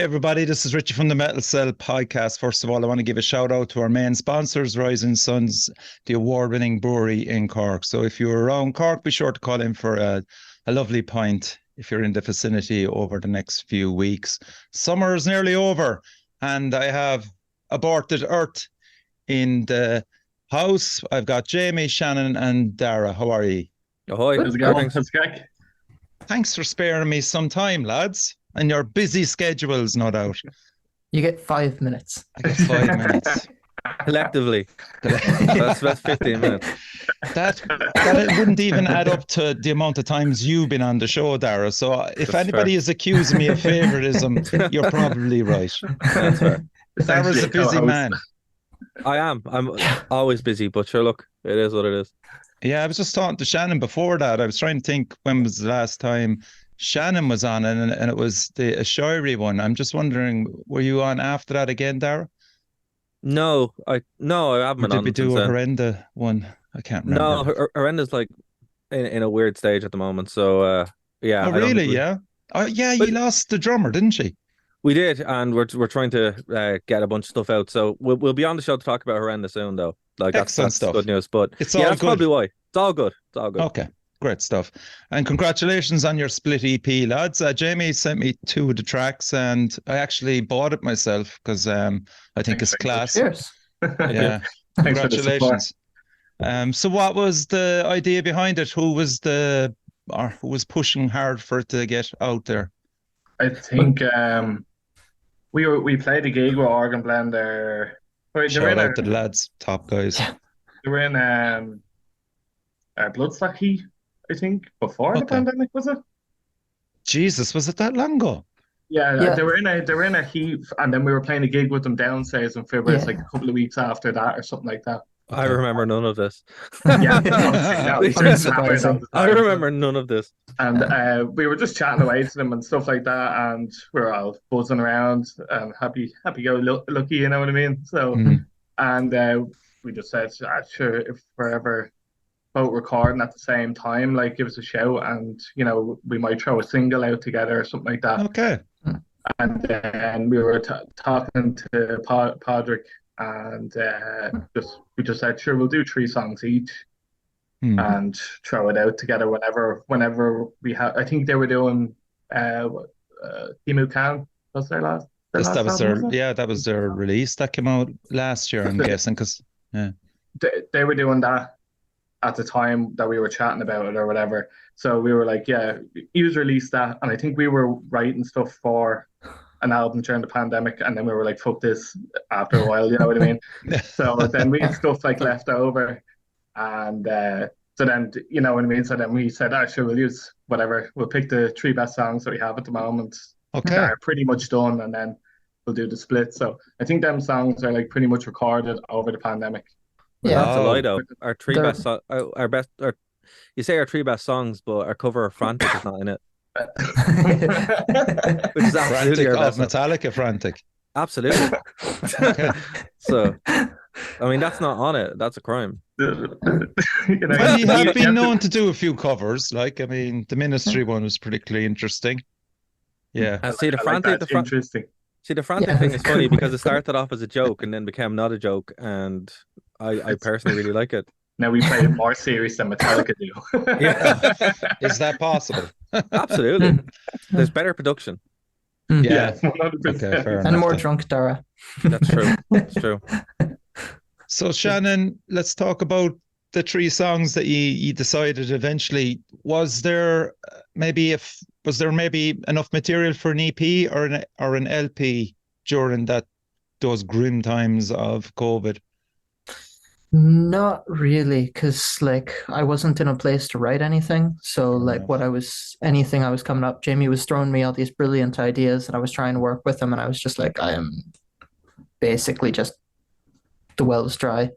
everybody, this is Richie from the Metal Cell podcast. First of all, I want to give a shout out to our main sponsors, Rising Suns, the award-winning brewery in Cork. So if you're around Cork, be sure to call in for a lovely pint if you're in the vicinity over the next few weeks. Summer is nearly over, and I have Aborted Earth in the house. I've got Jamie, Shannon, and Darragh. How are you? Ahoy. How's it going? How's it going? Thanks for sparing me some time, lads, and your busy schedules, no doubt. You get 5 minutes. I get 5 minutes. Collectively. That's 15 minutes. That it wouldn't even add up to the amount of times you've been on the show, Darragh. So if That's anybody fair. is accusing me of favoritism, you're probably right. That's fair. Darragh's a busy man. I am. I'm always busy, but sure, look, it is what it is. Yeah, I was just talking to Shannon before that. I was trying to think when was the last time Shannon was on, and it was the Ashiri one. I'm just wondering, were you on after that again, Darragh? No, I haven't Or been did on we do since a then. Horrenda one? I can't No, remember. Horenda's like in a weird stage at the moment. So yeah. Oh, I don't really? think Yeah. Oh, yeah, But- you lost the drummer, didn't she? we did, and we're trying to get a bunch of stuff out. So we'll be on the show to talk about Horrenda soon, though. Like Excellent that's stuff. good news. But It's yeah, all that's good. probably why. It's all good. It's all good. Okay, great stuff. And congratulations on your split EP, lads. Jamie sent me 2 of the tracks, and I actually bought it myself because I think it's class. Cheers. Yeah, Thanks for the support. congratulations. So what was the idea behind it? Who was pushing hard for it to get out there? I think we played a gig with Organ Blender. Wait, they were Shout in out to the lads, top guys. Bloodstock Heat, I think, before the Okay. pandemic, was it? Jesus, was it that long ago? Yeah, Yeah. they were in a heat, and then we were playing a gig with them downstairs in February, Yeah. like a couple of weeks after that or something like that. I remember none of this. Yeah, no, it's just happened all the I time. remember none of this. And we were just chatting away to them and stuff like that, and we were all buzzing around and happy go lucky, you know what I mean? So, Mm. and we just said, sure, if we're ever both recording at the same time, like give us a shout, and we might throw a single out together or something like that. Okay. And then we were talking to Podrick, and we just said, sure, we'll do 3 songs each. Hmm. And throw it out together whenever we have. I think they were doing Timu Khan was their last. That was their album, was it? that was their release that came out last year, I'm guessing, because They were doing that at the time that we were chatting about it or whatever. So we were like, yeah, he was released that, and I think we were writing stuff for an album during the pandemic, and then we were like, fuck this after a while, you know what I mean? So then we had stuff like left over. And so then, you know what I mean? So then we said, sure, we'll use whatever. We'll pick the 3 best songs that we have at the moment that okay. are pretty much done, and then we'll do the split. So I think them songs are like pretty much recorded over the pandemic. Yeah. That's a lie, though. Oh. Our 3 They're- best, our best, you say our 3 best songs, but our cover of Frantic is not in it, which is absolutely Frantic our of best. Song. Metallica, Frantic. Absolutely. Okay. So, I mean, that's not on it. That's a crime. Well, you have been known to do a few covers. Like, I mean, the Ministry one was particularly interesting. Yeah. And see, the I like Frantic, that. Interesting. the Frantic Yeah. thing is funny because it started off as a joke and then became not a joke, and I personally really like it. Now we play it more serious than Metallica do. Yeah. Is that possible? Absolutely. There's better production. Yeah. 100%. Okay, fair And enough more then. drunk Darragh. That's true. That's true. So Shannon, let's talk about the 3 songs that you decided eventually. Was there maybe enough material for an EP or an LP during those grim times of COVID? Not really, because like I wasn't in a place to write anything. So Fair like enough. anything I was coming up, Jamie was throwing me all these brilliant ideas, and I was trying to work with him, and I was just like, I am basically just the well's dry.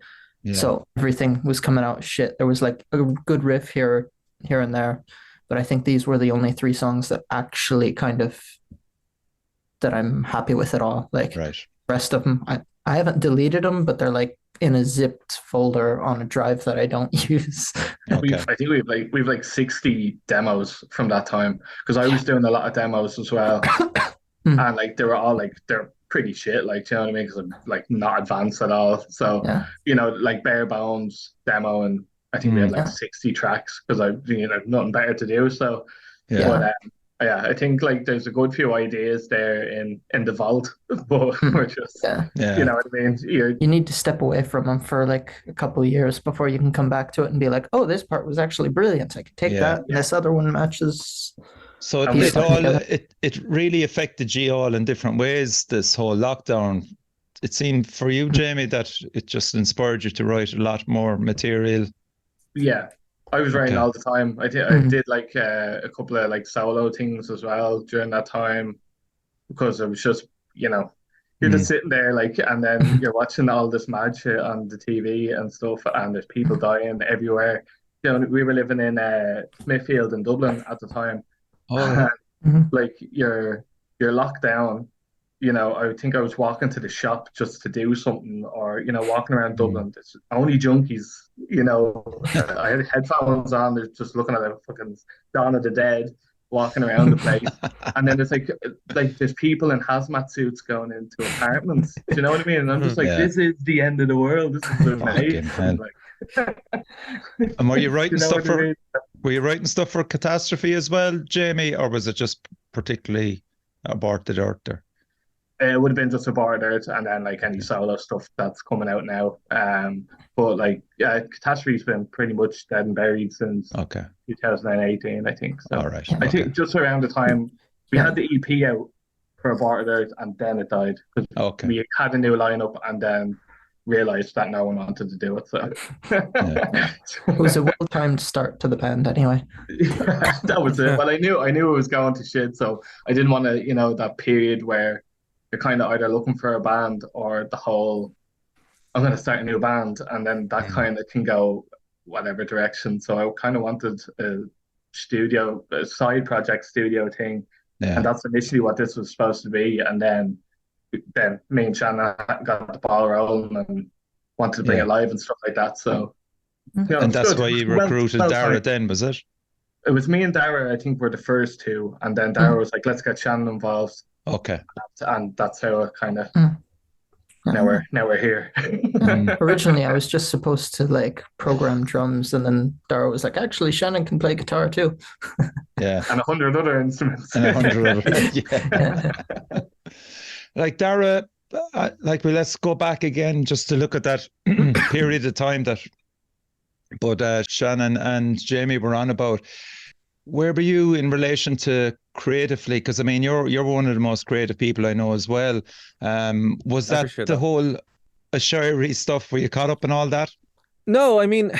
Yeah. So everything was coming out shit. There was like a good riff here and there, but I think these were the only 3 songs that actually that I'm happy with at all. Like Right. the rest of them, I haven't deleted them, but they're like in a zipped folder on a drive that I don't use. Okay. I think we've like 60 demos from that time, because I was doing a lot of demos as well. and like they were all like they're pretty shit, like, you know what I mean? Because I'm like not advanced at all. So, Yeah. like bare bones demo, and I think we had Mm. like Yeah. 60 tracks because I nothing better to do. So, Yeah. but yeah, I think like there's a good few ideas there in the vault, but we're just Yeah. you Yeah. know what I mean? You need to step away from them for like a couple of years before you can come back to it and be like, oh, this part was actually brilliant. I can take Yeah. that. And this other one matches. So And we it all together. it really affected you all in different ways, this whole lockdown. It seemed for you, Jamie, that it just inspired you to write a lot more material. Yeah, I was writing Okay. all the time. I did like a couple of like solo things as well during that time because it was just, you're just sitting there like, and then you're watching all this mad shit on the TV and stuff, and there's people dying everywhere. We were living in Smithfield in Dublin at the time. All right. Like you're locked down. I think I was walking to the shop just to do something, or walking around Dublin. There's only junkies. I had headphones on. They're just looking at a fucking Dawn of the Dead, walking around the place. And then there's like there's people in hazmat suits going into apartments. Do you know what I mean? And I'm just like, Yeah. this is the end of the world. This is amazing. hell. Like, And were you writing you know stuff what I mean? were you writing stuff for Catastrophe as well, Jamie, or was it just particularly Aborted Earth there? It would have been just Aborted Earth and then like any solo stuff that's coming out now. But like, yeah, Catastrophe's been pretty much dead and buried since Okay. 2018, I think. So All right. I Okay. think just around the time we had the EP out for Aborted Earth, and then it died because Okay. we had a new lineup and then realized that no one wanted to do it. So It was a well-timed start to the band anyway. that was it. Well, I knew it was going to shit, so I didn't want to, that period where you're kind of either looking for a band or the whole I'm going to start a new band, and then that kind of can go whatever direction. So I kind of wanted a side project studio thing, Yeah. and that's initially what this was supposed to be. And then me and Shannon got the ball rolling and wanted to bring it live and stuff like that. So, And that's why you recruited Darragh timed. then, was it? It was me and Darragh, I think, were the first two, and then Darragh was like, "Let's get Shannon involved," Okay. and that's how it kind of. Now we're here. Originally, I was just supposed to like program drums, and then Darragh was like, "Actually, Shannon can play guitar too." Yeah. And 100 other instruments. And 100 other. Yeah. Like Darragh, let's go back again just to look at that period of time that but Shannon and Jamie were on about. Where were you in relation to creatively? Because I mean, you're one of the most creative people I know as well. Was that the whole Ashiri stuff? Were you caught up in all that? No, I mean,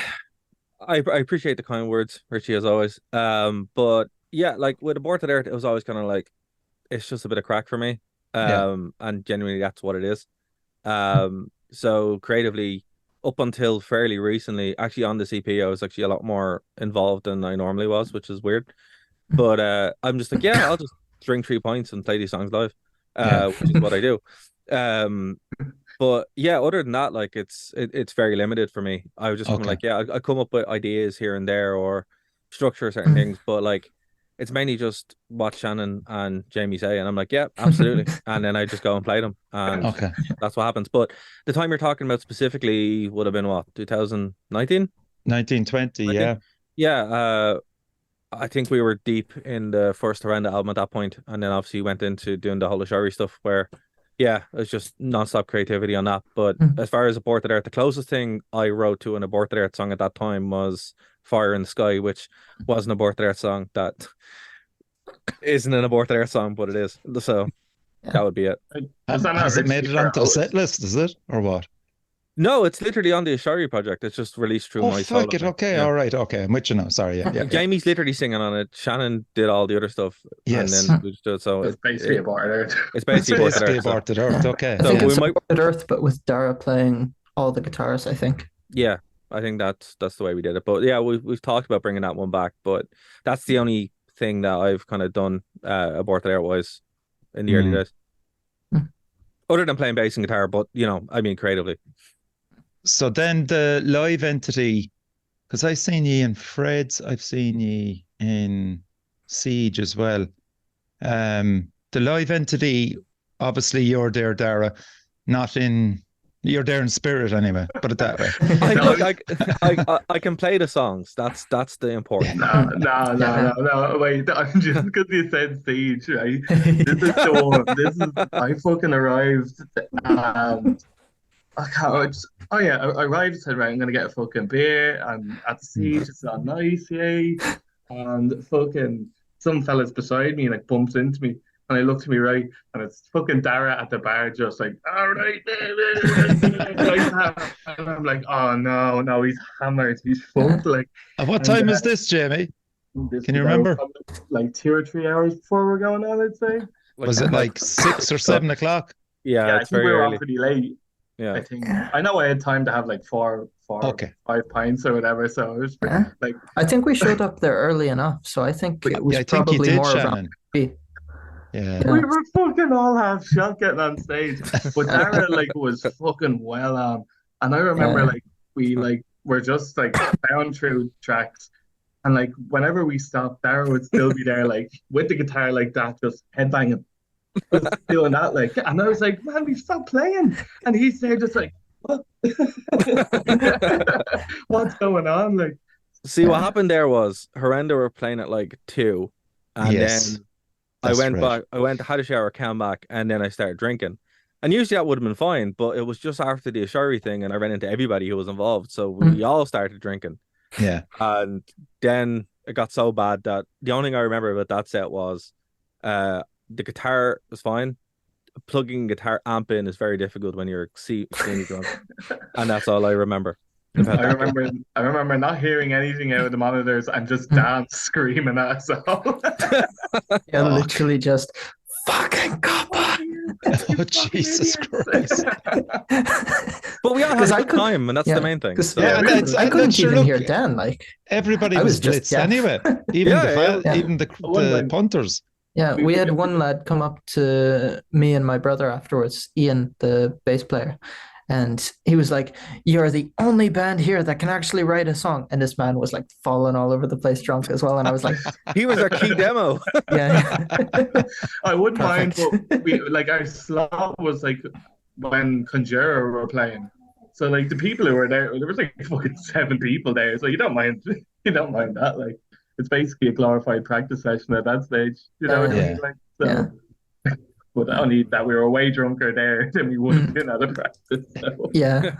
I appreciate the kind words, Richie, as always. But yeah, like with Aborted Earth, it was always kind of like it's just a bit of crack for me. And genuinely, that's what it is. So creatively, up until fairly recently, actually on the CP, I was actually a lot more involved than I normally was, which is weird. But I'm just like, yeah, I'll just drink 3 points and play these songs live, which is what I do. But yeah, other than that, like it's very limited for me. I was just kind of like, yeah, I come up with ideas here and there or structure certain things, but like it's mainly just what Shannon and Jamie say, and I'm like, yeah, absolutely, and then I just go and play them, and that's what happens. But the time you're talking about specifically would have been what, 2019, 1920, yeah. I think we were deep in the first Horrenda album at that point, and then obviously went into doing the whole Ashari stuff where, yeah, it was just non-stop creativity on that. But as far as Aborted Earth, the closest thing I wrote to an Aborted Earth song at that time was Fire in the Sky, which was an Aborted Earth song that isn't an Aborted Earth song, but it is. So that would be it. Has it made it onto the set list, is it? Or what? No, it's literally on the Ashari project. It's just released through my solo. Okay, all right, okay. I'm with you now. Sorry, yeah. Jamie's literally singing on it. Shannon did all the other stuff. Yes. And then we just did it. So it's basically Aborted Earth. It's basically Aborted Earth. Okay. I think it's Aborted Earth, but with Darragh playing all the guitars, I think. Yeah, I think that's the way we did it. But yeah, we've talked about bringing that one back, but that's the only thing that I've kind of done Aborted Earth wise in the early days. Other than playing bass and guitar, but I mean creatively. So then the live entity, because I've seen ye in Fred's, I've seen ye in Siege as well. the live entity, obviously you're there, Darragh, you're there in spirit anyway, put it that way. I can play the songs. That's the important. No. Wait, I'm just because you said stage, right? This is the one. I fucking arrived. I arrived and said, right, I'm gonna get a fucking beer. I'm at the siege, it's not nice, yay. And fucking some fellas beside me like bumps into me. And I look to me right, and it's fucking Darragh at the bar, just like, all right. And I'm like, oh no, he's hammered, he's fucked. Like, at what time is this, Jamie? Can you remember? Like 2 or 3 hours before we're going on, I'd say. Was it like 6 or 7 o'clock? Yeah, I think we were on pretty late. Yeah, I think I know I had time to have like 5 pints or whatever. So it was pretty, like. I think we showed up there early enough, so I think it was probably more around. Yeah. We were fucking all half shot getting on stage, but Darragh like was fucking well on, and I remember like we like were just like down through tracks, and like whenever we stopped, Darragh would still be there like with the guitar like that, just headbanging, just doing that like, and I was like, man, we stopped playing, and he's there just like, what? What's going on? Like, see what happened there was Horrenda were playing at like 2, and then. I went back, had a shower, came back, and then I started drinking. And usually that would have been fine, but it was just after the Ashari thing, and I ran into everybody who was involved. So we all started drinking. Yeah. And then it got so bad that the only thing I remember about that set was the guitar was fine. Plugging guitar amp in is very difficult when you're extremely drunk. And that's all I remember. I remember not hearing anything out of the monitors and just Dan screaming at us all. Yeah, literally just fucking copper. Oh, Jesus Christ. But we all had a good time, and that's the main thing. So, I couldn't even hear Dan. Like, everybody was blitzed anyway. Even even the punters. Yeah, we had one lad come up to me and my brother afterwards, Ian, the bass player. And he was like, "You're the only band here that can actually write a song." And this man was like falling all over the place drunk as well. And I was like, he was our key demo. Yeah. I wouldn't mind, but our slot was like when Conjurer were playing. So like the people who were there was like fucking 7 people there. So you don't mind that. Like it's basically a glorified practice session at that stage. You know what I mean? Like, so. Yeah. But only that we were way drunker there than we would have been at a practice. So. Yeah.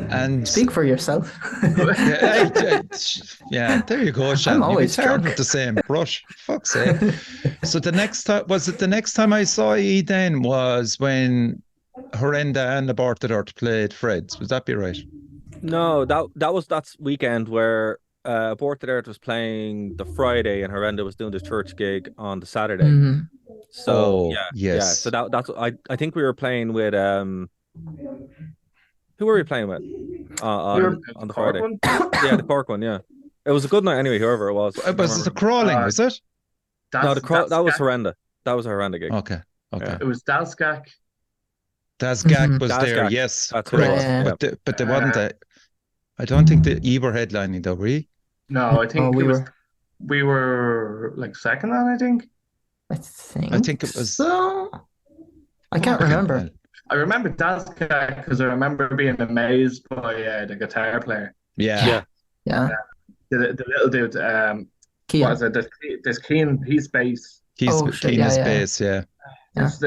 And speak for yourself. Yeah, there you go, Shannon. I'm always drunk with the same brush. Fuck's sake. So the next time I saw you then was when Horrenda and Aborted Earth played Fred's. Would that be right? No, that's weekend where Aborted Earth was playing the Friday and Horrenda was doing the church gig on the Saturday. Mm-hmm. So so that's I think we were playing with who were we playing with on the Friday? The Cork one. Yeah, it was a good night anyway. Whoever it was, was it the Crawling? Was it? No, that was Horrenda. That was a Horrenda gig. Okay. It was Dalskak. Dalskak was there. Yes, that's correct. Yeah. But there wasn't I don't think you were headlining though, were you? No, I think we were like second on. I think it was. So I can't remember. I remember Dalskak because I remember being amazed by the guitar player. Yeah. The little dude. Keane. What is it? There's Keane. He's bass. Keane is bass. Yeah. He's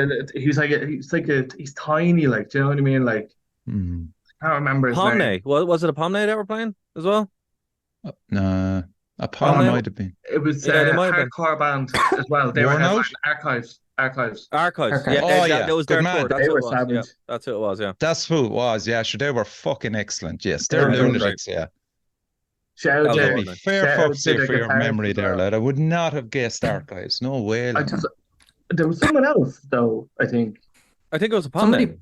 tiny. Like, do you know what I mean? Like, I can't remember his name. Was it a Pomney that were playing as well? No. A Pomney might have been. It was a hardcore band as well. They were Archives. Yeah, that was their tour. They were savage. Yeah, that's who it was. Yeah, that's who it was. Yeah, sure, they were fucking excellent. Yes, they're lunatics. Yeah. Shout out to fair fuck's sake for your memory there, lad. I would not have guessed Archives. No way. There was someone else though. I think it was a Pomney.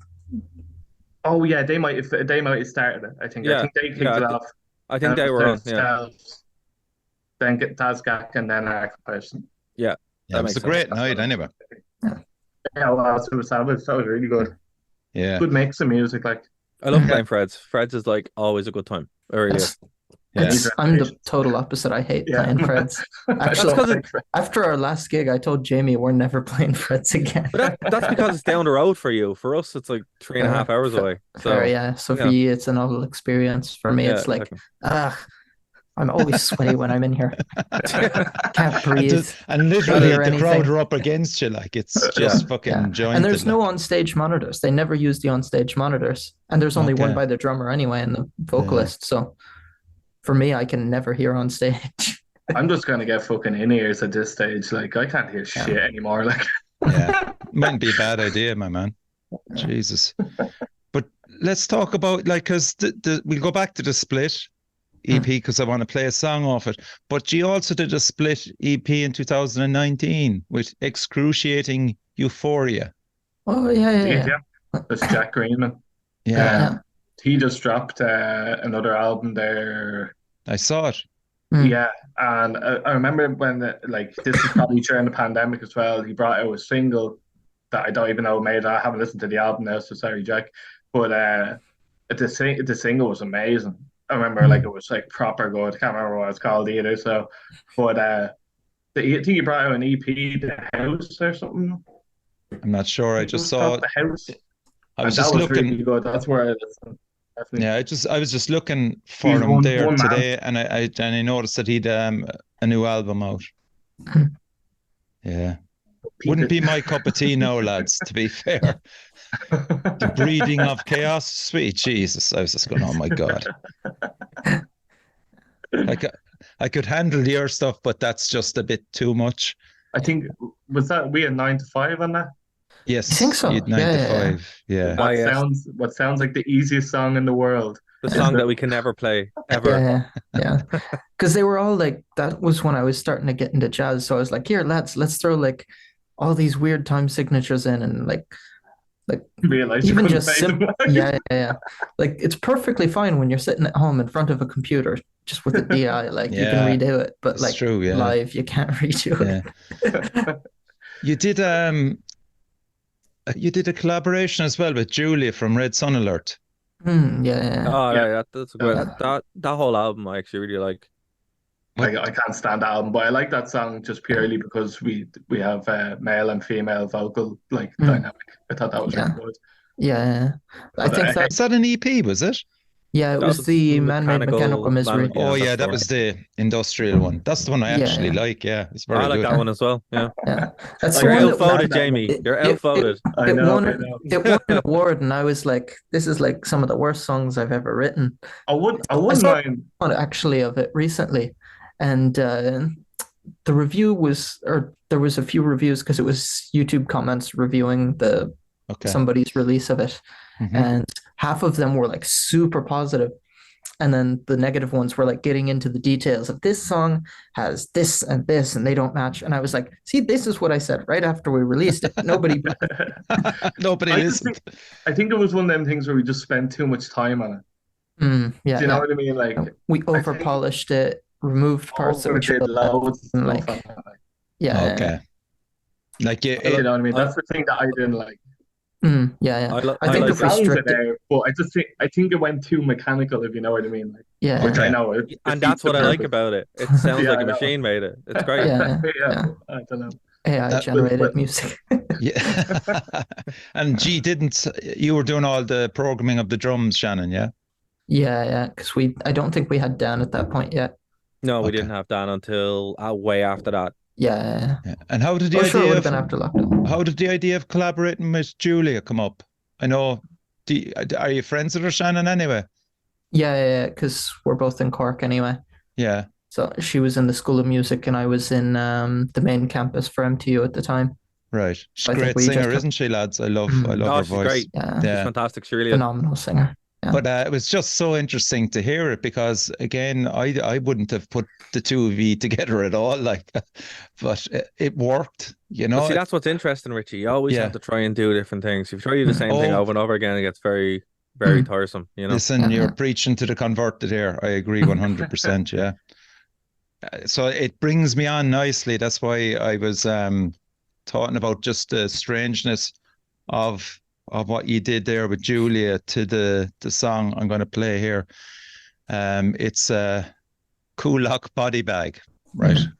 Oh yeah, they might have started it. I think they kicked it off. I think they were on. Yeah. Then get Dalskak and then Archives. Yeah. It was a great night anyway. Yeah, well, it was savage. That was really good. Yeah. Good mix of music. Like, I love playing Fred's. Fred's is like always a good time. It really is. Yeah. I'm the total opposite. I hate playing frets. Actually, after our last gig, I told Jamie we're never playing frets again. But that's because it's down the road for you. For us, it's like 3.5 hours away. So yeah. So for you, it's a novel experience. For me, it's like, I'm always sweaty when I'm in here. Can't breathe. And literally the crowd are up against you. Like it's just fucking jointed. And there's no on-stage monitors. They never use the on-stage monitors. And there's only one by the drummer anyway and the vocalist. So for me, I can never hear on stage. I'm just going to get fucking in-ears at this stage. Like, I can't hear shit anymore. Like, mightn't be a bad idea, my man. Jesus. But let's talk about, like, because we'll go back to the Split EP because I want to play a song off it. But you also did a Split EP in 2019 with Excruciating Euphoria. Oh, yeah. That's Jack Greenman. Yeah. He just dropped another album there. I saw it. Yeah, and I remember when, this is probably during the pandemic as well, he brought out a single that I don't even know made. I haven't listened to the album now, so sorry, Jack. But the single was amazing. I remember it was like proper good. I can't remember what it's called either. So, but I think he brought out an EP, The House or something. I'm not sure. I just saw it. The House. I was just looking. Really good. That's where I listened. Definitely. Yeah, I was just looking for him there today, and I noticed that he'd a new album out. Yeah, wouldn't be my cup of tea now, lads. To be fair, the breeding of chaos, sweet Jesus! I was just going, oh my god. Like I could handle your stuff, but that's just a bit too much. I think we had 9 to 5 on that. Yes, I think so. 9 to 5. Yeah. What sounds like the easiest song in the world. The song that we can never play ever. Yeah. Because they were all like, that was when I was starting to get into jazz. So I was like, here, let's throw like all these weird time signatures in and like even just simple. Yeah. Like it's perfectly fine when you're sitting at home in front of a computer just with a DI. Like you can redo it, but like live you can't redo it. You did a collaboration as well with Julia from Red Sun Alert. Yeah. Oh yeah, that's a great. That whole album I actually really like. I can't stand that album, but I like that song just purely because we have male and female vocal dynamic. I thought that was really good. Yeah. I think was that an EP, was it? Yeah, it was the Man-Made Mechanical Misery. Oh yeah, that was the industrial one. That's the one I actually like. Yeah, it's very good. I like that one as well. Yeah. That's You're outvoted, Jamie. You're outvoted. I know. It won an award, and I was like, "This is like some of the worst songs I've ever written." I wouldn't mind actually of it recently, and the review was, or there was a few reviews because it was YouTube comments reviewing somebody's release of it. And half of them were like super positive, and then the negative ones were like getting into the details of this song has this and this and they don't match. And I was like, see, this is what I said right after we released it. Nobody listened. I think it was one of them things where we just spent too much time on it. Yeah. Do you know what I mean? Like we over polished it, removed parts that we did loads and like okay. Like you know what I mean? That's the thing that I didn't like. I think if we stripped it, but I think it went too mechanical, if you know what I mean. Like, which I know. And that's what I like about it. It sounds like a machine made it. It's great. Yeah. I don't know. AI generated music. Yeah. And you were doing all the programming of the drums, Shannon, yeah? Yeah, because I don't think we had Dan at that point yet. No, we didn't have Dan until way after that. Yeah. And how did the idea would have been after lockdown. How did the idea of collaborating with Julia come up? I know. Are you friends with her, Shannon? Anyway. Yeah, because we're both in Cork anyway. Yeah. So she was in the School of Music, and I was in the main campus for MTU at the time. Right. She's a great singer, isn't she, lads? I love her voice. Great. Yeah. She's fantastic. She really is. Phenomenal singer. Yeah. But it was just so interesting to hear it because, again, I wouldn't have put the two of you together at all, but it worked, you know. But see, that's what's interesting, Richie. You always have to try and do different things. If you try to do the same thing over and over again, it gets very, very tiresome, you know. Listen, you're preaching to the converted here. I agree 100%, yeah. So it brings me on nicely. That's why I was talking about just the strangeness of what you did there with Julia to the song I'm going to play here. It's Kulak body bag, right? Mhm.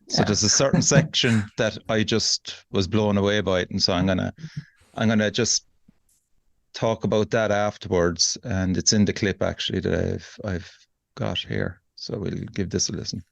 So Yeah. there's a certain section that I just was blown away by it, and so I'm gonna just talk about that afterwards, and it's in the clip actually that I've got here. So we'll give this a listen.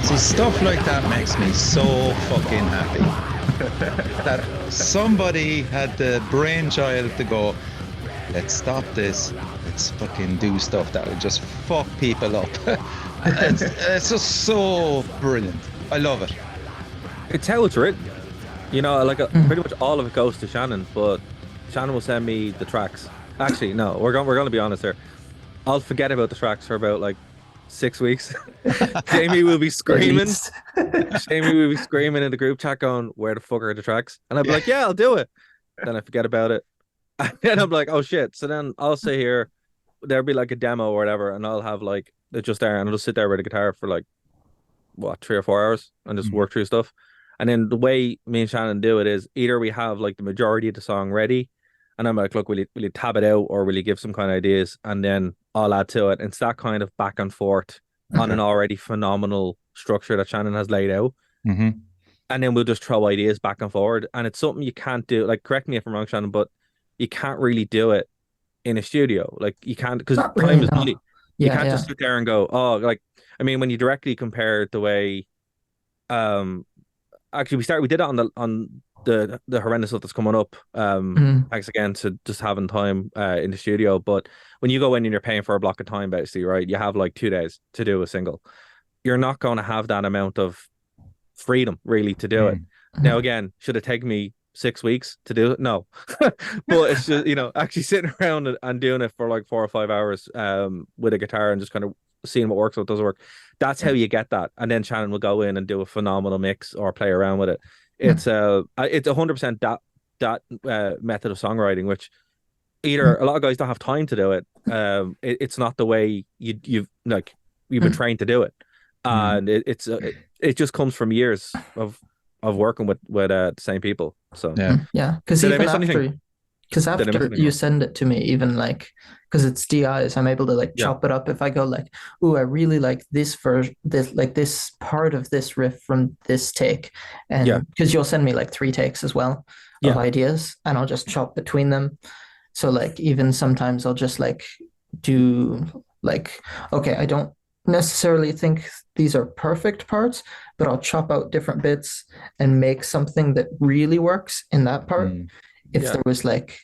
See, stuff like that makes me so fucking happy. That somebody had the brainchild to go, let's stop this, let's fucking do stuff that will just fuck people up. It's just so brilliant. I love it. It's how it's written. You know, like pretty much all of it goes to Shannon, but Shannon will send me the tracks. Actually, no, we're going to be honest here. I'll forget about the tracks for about like 6 weeks. Jamie will be screaming. Jamie will be screaming in the group chat going, where the fuck are the tracks? And I'll be like, yeah, I'll do it. Then I forget about it. And then I'm like, oh shit. So then I'll sit here, there'll be like a demo or whatever, and I'll have like it just there, and I'll just sit there with a guitar for like what, 3 or 4 hours and just work through stuff. And then the way me and Shannon do it is either we have like the majority of the song ready, and I'm like, look, will you tab it out, or will you give some kind of ideas, and then I'll add to it. And it's that kind of back and forth on an already phenomenal structure that Shannon has laid out. Mm-hmm. And then we'll just throw ideas back and forward. And it's something you can't do. Like, correct me if I'm wrong, Shannon, but you can't really do it in a studio. Like, you can't, because time is money. You can't just sit there and go, oh, like, I mean, when you directly compare the way, actually we did it on the horrendous stuff that's coming up. Thanks again to just having time in the studio. But when you go in and you're paying for a block of time, basically, right, you have like 2 days to do a single. You're not going to have that amount of freedom really to do it. Now, again, should it take me 6 weeks to do it? No. But it's just, you know, actually sitting around and doing it for like 4 or 5 hours with a guitar and just kind of seeing what works, what doesn't work. That's how you get that. And then Shannon will go in and do a phenomenal mix or play around with it. It's 100% that method of songwriting, which either a lot of guys don't have time to do it. It's not the way you've been trained to do it, and it just comes from years of working with the same people. So because even after you send it to me, even like, because it's DIs, I'm able to like chop it up. If I go like, ooh, I really like this version, this part of this riff from this take, and because you'll send me like 3 takes as well of ideas, and I'll just chop between them. So like even sometimes I'll just like do like, okay, I don't necessarily think these are perfect parts, but I'll chop out different bits and make something that really works in that part. If Yeah. there was like,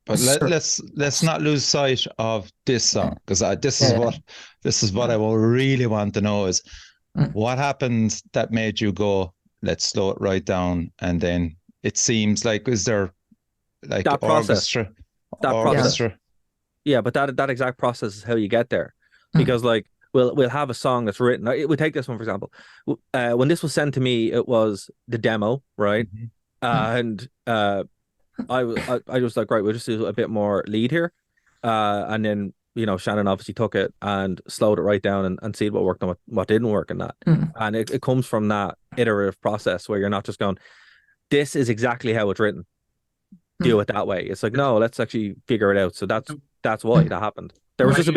But let's not lose sight of this song, because this is what I will really want to know is what happened that made you go, let's slow it right down, and then it seems like, is there like that process? Yeah, but that exact process is how you get there, because like we'll have a song that's written. We'll take this one for example. When this was sent to me, it was the demo, right? And I was like, right, we'll just do a bit more lead here, and then Shannon obviously took it and slowed it right down and see what worked and what didn't work in that. And it comes from that iterative process where you're not just going, this is exactly how it's written, do it that way. It's like, no, let's actually figure it out. So that's why that happened. There was just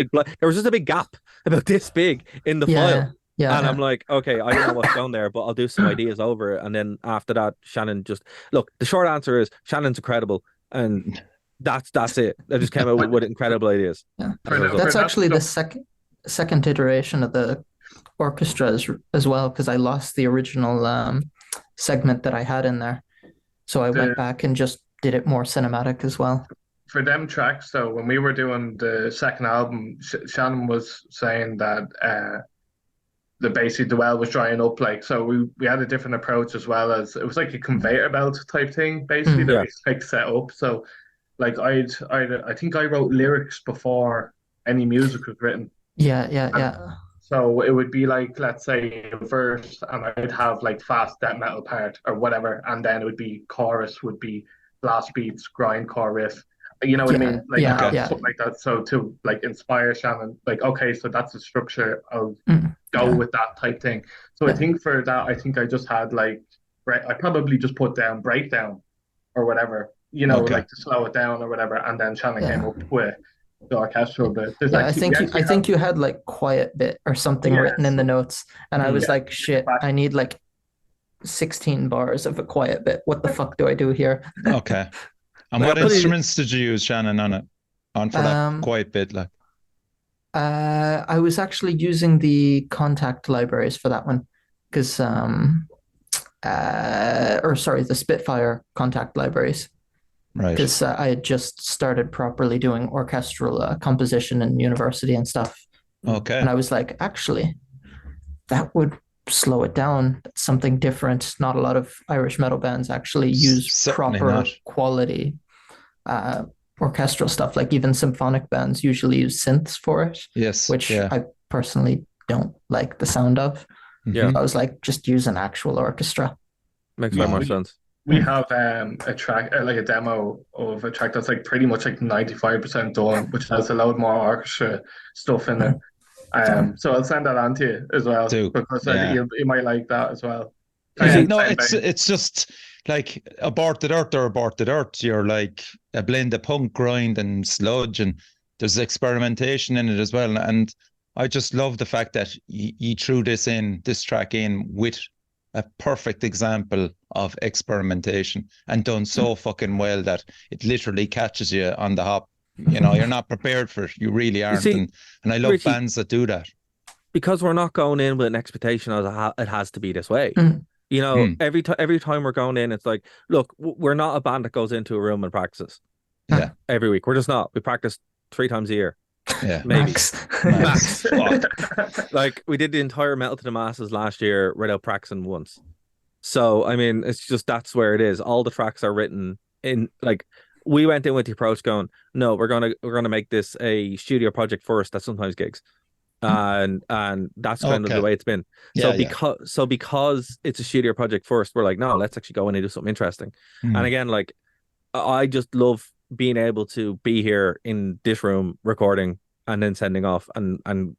a big gap about this big in the file. And I'm like, okay, I don't know what's down there, but I'll do some ideas over it. And then after that, Shannon the short answer is Shannon's incredible. And that's it. I just came out with incredible ideas. Yeah. That's actually the second iteration of the orchestra as well, because I lost the original segment that I had in there. So I went back and just did it more cinematic as well. For them tracks, though, when we were doing the second album, Shannon was saying that basically the well was drying up, like, so we had a different approach, as well as it was like a conveyor belt type thing, basically, that we like set up. So like I think I wrote lyrics before any music was written. So it would be like, let's say a verse, and I'd have like fast death metal part or whatever, and then it would be chorus would be blast beats, grindcore riff. You know what I mean? Like something like that. So to like inspire Shannon, like, okay, so that's the structure of go with that type thing. So I think for that, I think I just had like, I probably just put down breakdown or whatever, like to slow it down or whatever, and then Shannon came up with the orchestral bit. I think you had like quiet bit or something written in the notes, and I was like, shit, I need like 16 bars of a quiet bit. What the fuck do I do here? Okay. And what instruments did you use, Shannon, on for that quiet bit? Like, I was actually using the Contact libraries for that one, because the Spitfire Contact libraries, right? Because I had just started properly doing orchestral composition in university and stuff. Okay. And I was like, actually, that would slow it down. That's something different. Not a lot of Irish metal bands actually use proper quality orchestral stuff. Like even symphonic bands usually use synths for it. Yes. Which I personally don't like the sound of. Yeah. I was like, just use an actual orchestra. Makes way more sense. We have a track, like a demo of a track that's like pretty much like 95% done, which has a load more orchestra stuff in it. So I'll send that on to you as well, because you might like that as well. It's just like Aborted Earth or Aborted Earth. You're like a blend of punk, grind, and sludge, and there's experimentation in it as well. And I just love the fact that you threw this track in with a perfect example of experimentation, and done so fucking well that it literally catches you on the hop. You're not prepared for it. You really aren't. And I love Richie, bands that do that. Because we're not going in with an expectation of it has to be this way. Every time we're going in, it's like, look, we're not a band that goes into a room and practices. Yeah. Every week. We're just not. We practice 3 times a year. Yeah. Maybe. Max. Like, we did the entire Metal to the Masses last year without practicing once. So, I mean, it's just, that's where it is. All the tracks are written in, like, we went in with the approach going, no, we're gonna make this a studio project first. That sometimes gigs, and that's kind of the way it's been. Because it's a studio project first, we're like, no, let's actually go in and do something interesting. And again, like, I just love being able to be here in this room recording and then sending off and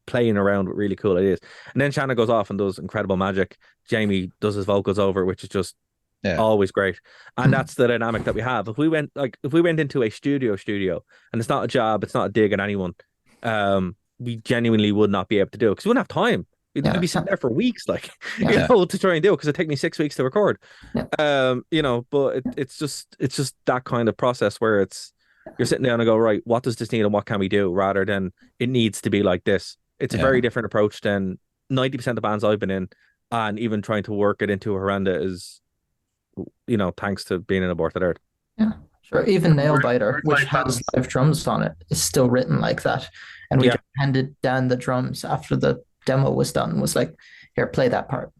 playing around with really cool ideas. And then Shannon goes off and does incredible magic. Jamie does his vocals over, which is just always great. And that's the dynamic that we have. If we went into a studio, and it's not a job, it's not a dig at anyone, we genuinely would not be able to do it because we wouldn't have time. We'd be sitting there for weeks, like, to try and do it, because it take me 6 weeks to record. But it's just that kind of process where you're sitting down and go, right, what does this need and what can we do, rather than it needs to be like this. It's a very different approach than 90% of the bands I've been in, and even trying to work it into a horrenda is, you know, thanks to being in Aborted Earth. Yeah, sure. Even Nailbiter, Words which like has that. live drums on it, is still written like that. And we Yeah. just handed Dan the drums after the demo was done, was like, here, play that part.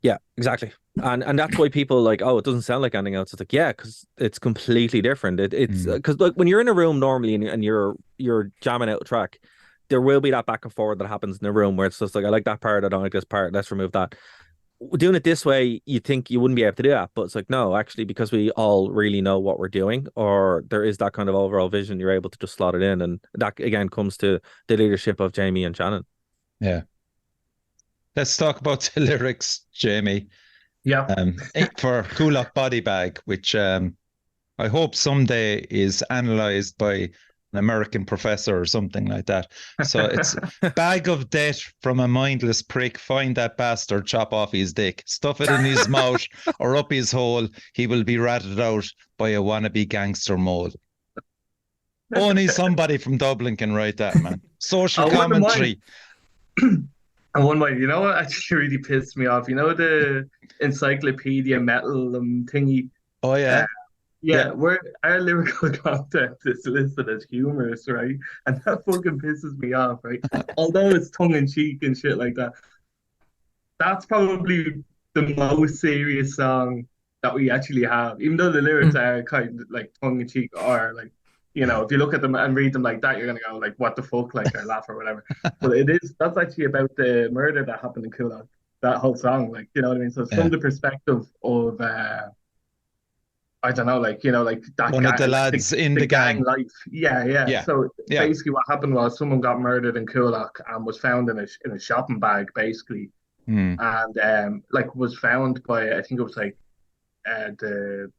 Yeah, exactly. And that's why people like, oh, it doesn't sound like anything else. It's like, yeah, because it's completely different. It's because like when you're in a room normally and you're jamming out a track, there will be that back and forward that happens in the room where it's just like, I like that part, I don't like this part, let's remove that. Doing it this way, you think you wouldn't be able to do that, but it's like, no, actually, because we all really know what we're doing, or there is that kind of overall vision, you're able to just slot it in. And that again comes to the leadership of Jamie and Shannon. Yeah. Let's talk about the lyrics, Jamie. Yeah. For Kulak Body Bag, which I hope someday is analysed by an American professor or something like that. So it's bag of death from a mindless prick. Find that bastard, chop off his dick, stuff it in his mouth or up his hole. He will be ratted out by a wannabe gangster mole. Only somebody from Dublin can write that, man. Social commentary. And one way, you know what actually really pissed me off? You know the encyclopedia metal thingy? Oh, yeah. Yeah, where our lyrical content is listed as humorous, right? And that fucking pisses me off, right? Although it's tongue in cheek and shit like that. That's probably the most serious song that we actually have, even though the lyrics are kind of like tongue in cheek, or like, you know, if you look at them and read them like that, you're gonna go like, what the fuck, like, or laugh or whatever. But that's actually about the murder that happened in Kulak, that whole song, like, you know what I mean? So it's from the perspective of I don't know, like, you know, like that one gang, of the lads in the gang life. Yeah. So basically what happened was someone got murdered in Kulak and was found in a shopping bag, basically. And like was found by, I think it was like the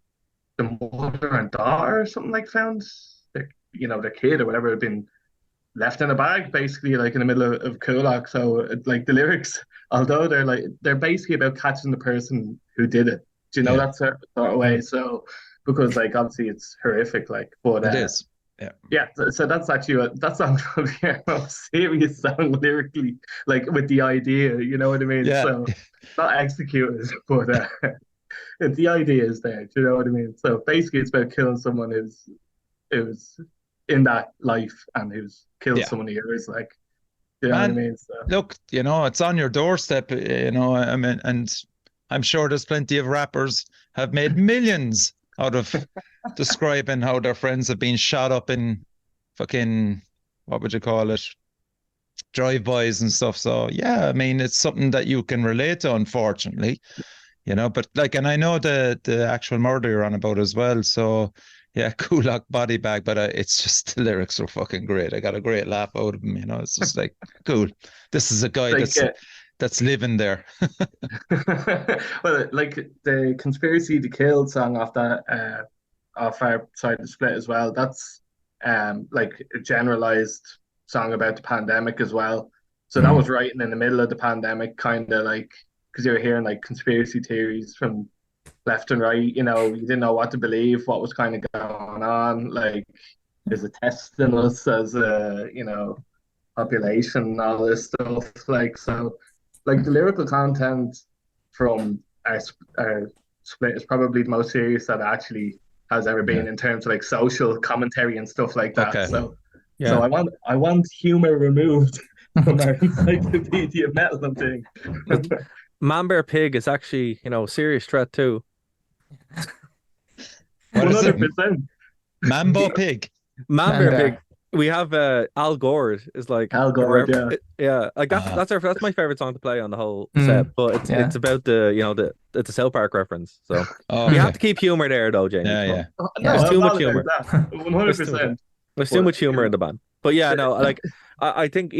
mother and daughter or something, like found you know, the kid or whatever had been left in a bag, basically, like in the middle of Kulak. So like the lyrics, although they're basically about catching the person who did it. Do you know that sort of way? So because like obviously it's horrific, like, but it is. Yeah. So that's actually that song's probably a most serious song lyrically, like with the idea, you know what I mean? Yeah. So not executed, but the idea is there. Do you know what I mean? So basically, it's about killing someone who's in that life and who's killed someone of yours, like, you know what I mean? So look, you know, it's on your doorstep, you know, I mean, and I'm sure there's plenty of rappers have made millions out of describing how their friends have been shot up in fucking, what would you call it, drive-bys and stuff. So yeah, I mean, it's something that you can relate to, unfortunately, you know, but like, and I know the actual murder you're on about as well. So yeah, Kulak Body Bag, but it's just the lyrics are fucking great. I got a great laugh out of them, you know. It's just like, cool. This is a guy like, that's living there. Well, like the Conspiracy to Kill song off that off our side of the split as well, that's like a generalized song about the pandemic as well. So that was writing in the middle of the pandemic, kind of like, because you were hearing like conspiracy theories from left and right, you know, you didn't know what to believe, what was kind of going on, like there's a test in us as a, you know, population and all this stuff, like, so like the lyrical content from our split is probably the most serious that actually has ever been in terms of like social commentary and stuff like that. Okay. So I want humor removed from our encyclopedia metal thing. Man Bear Pig is actually, you know, a serious threat too. 100%. Mambo Pig. Man Bear Pig. We have Al Gore is like Al Gore, like that's my favorite song to play on the whole set. But it's about it's a South Park reference. So you have to keep humor there though, Jamie. Yeah. There's too much humor. 100%. There's too much humor in the band. But yeah, no, like I think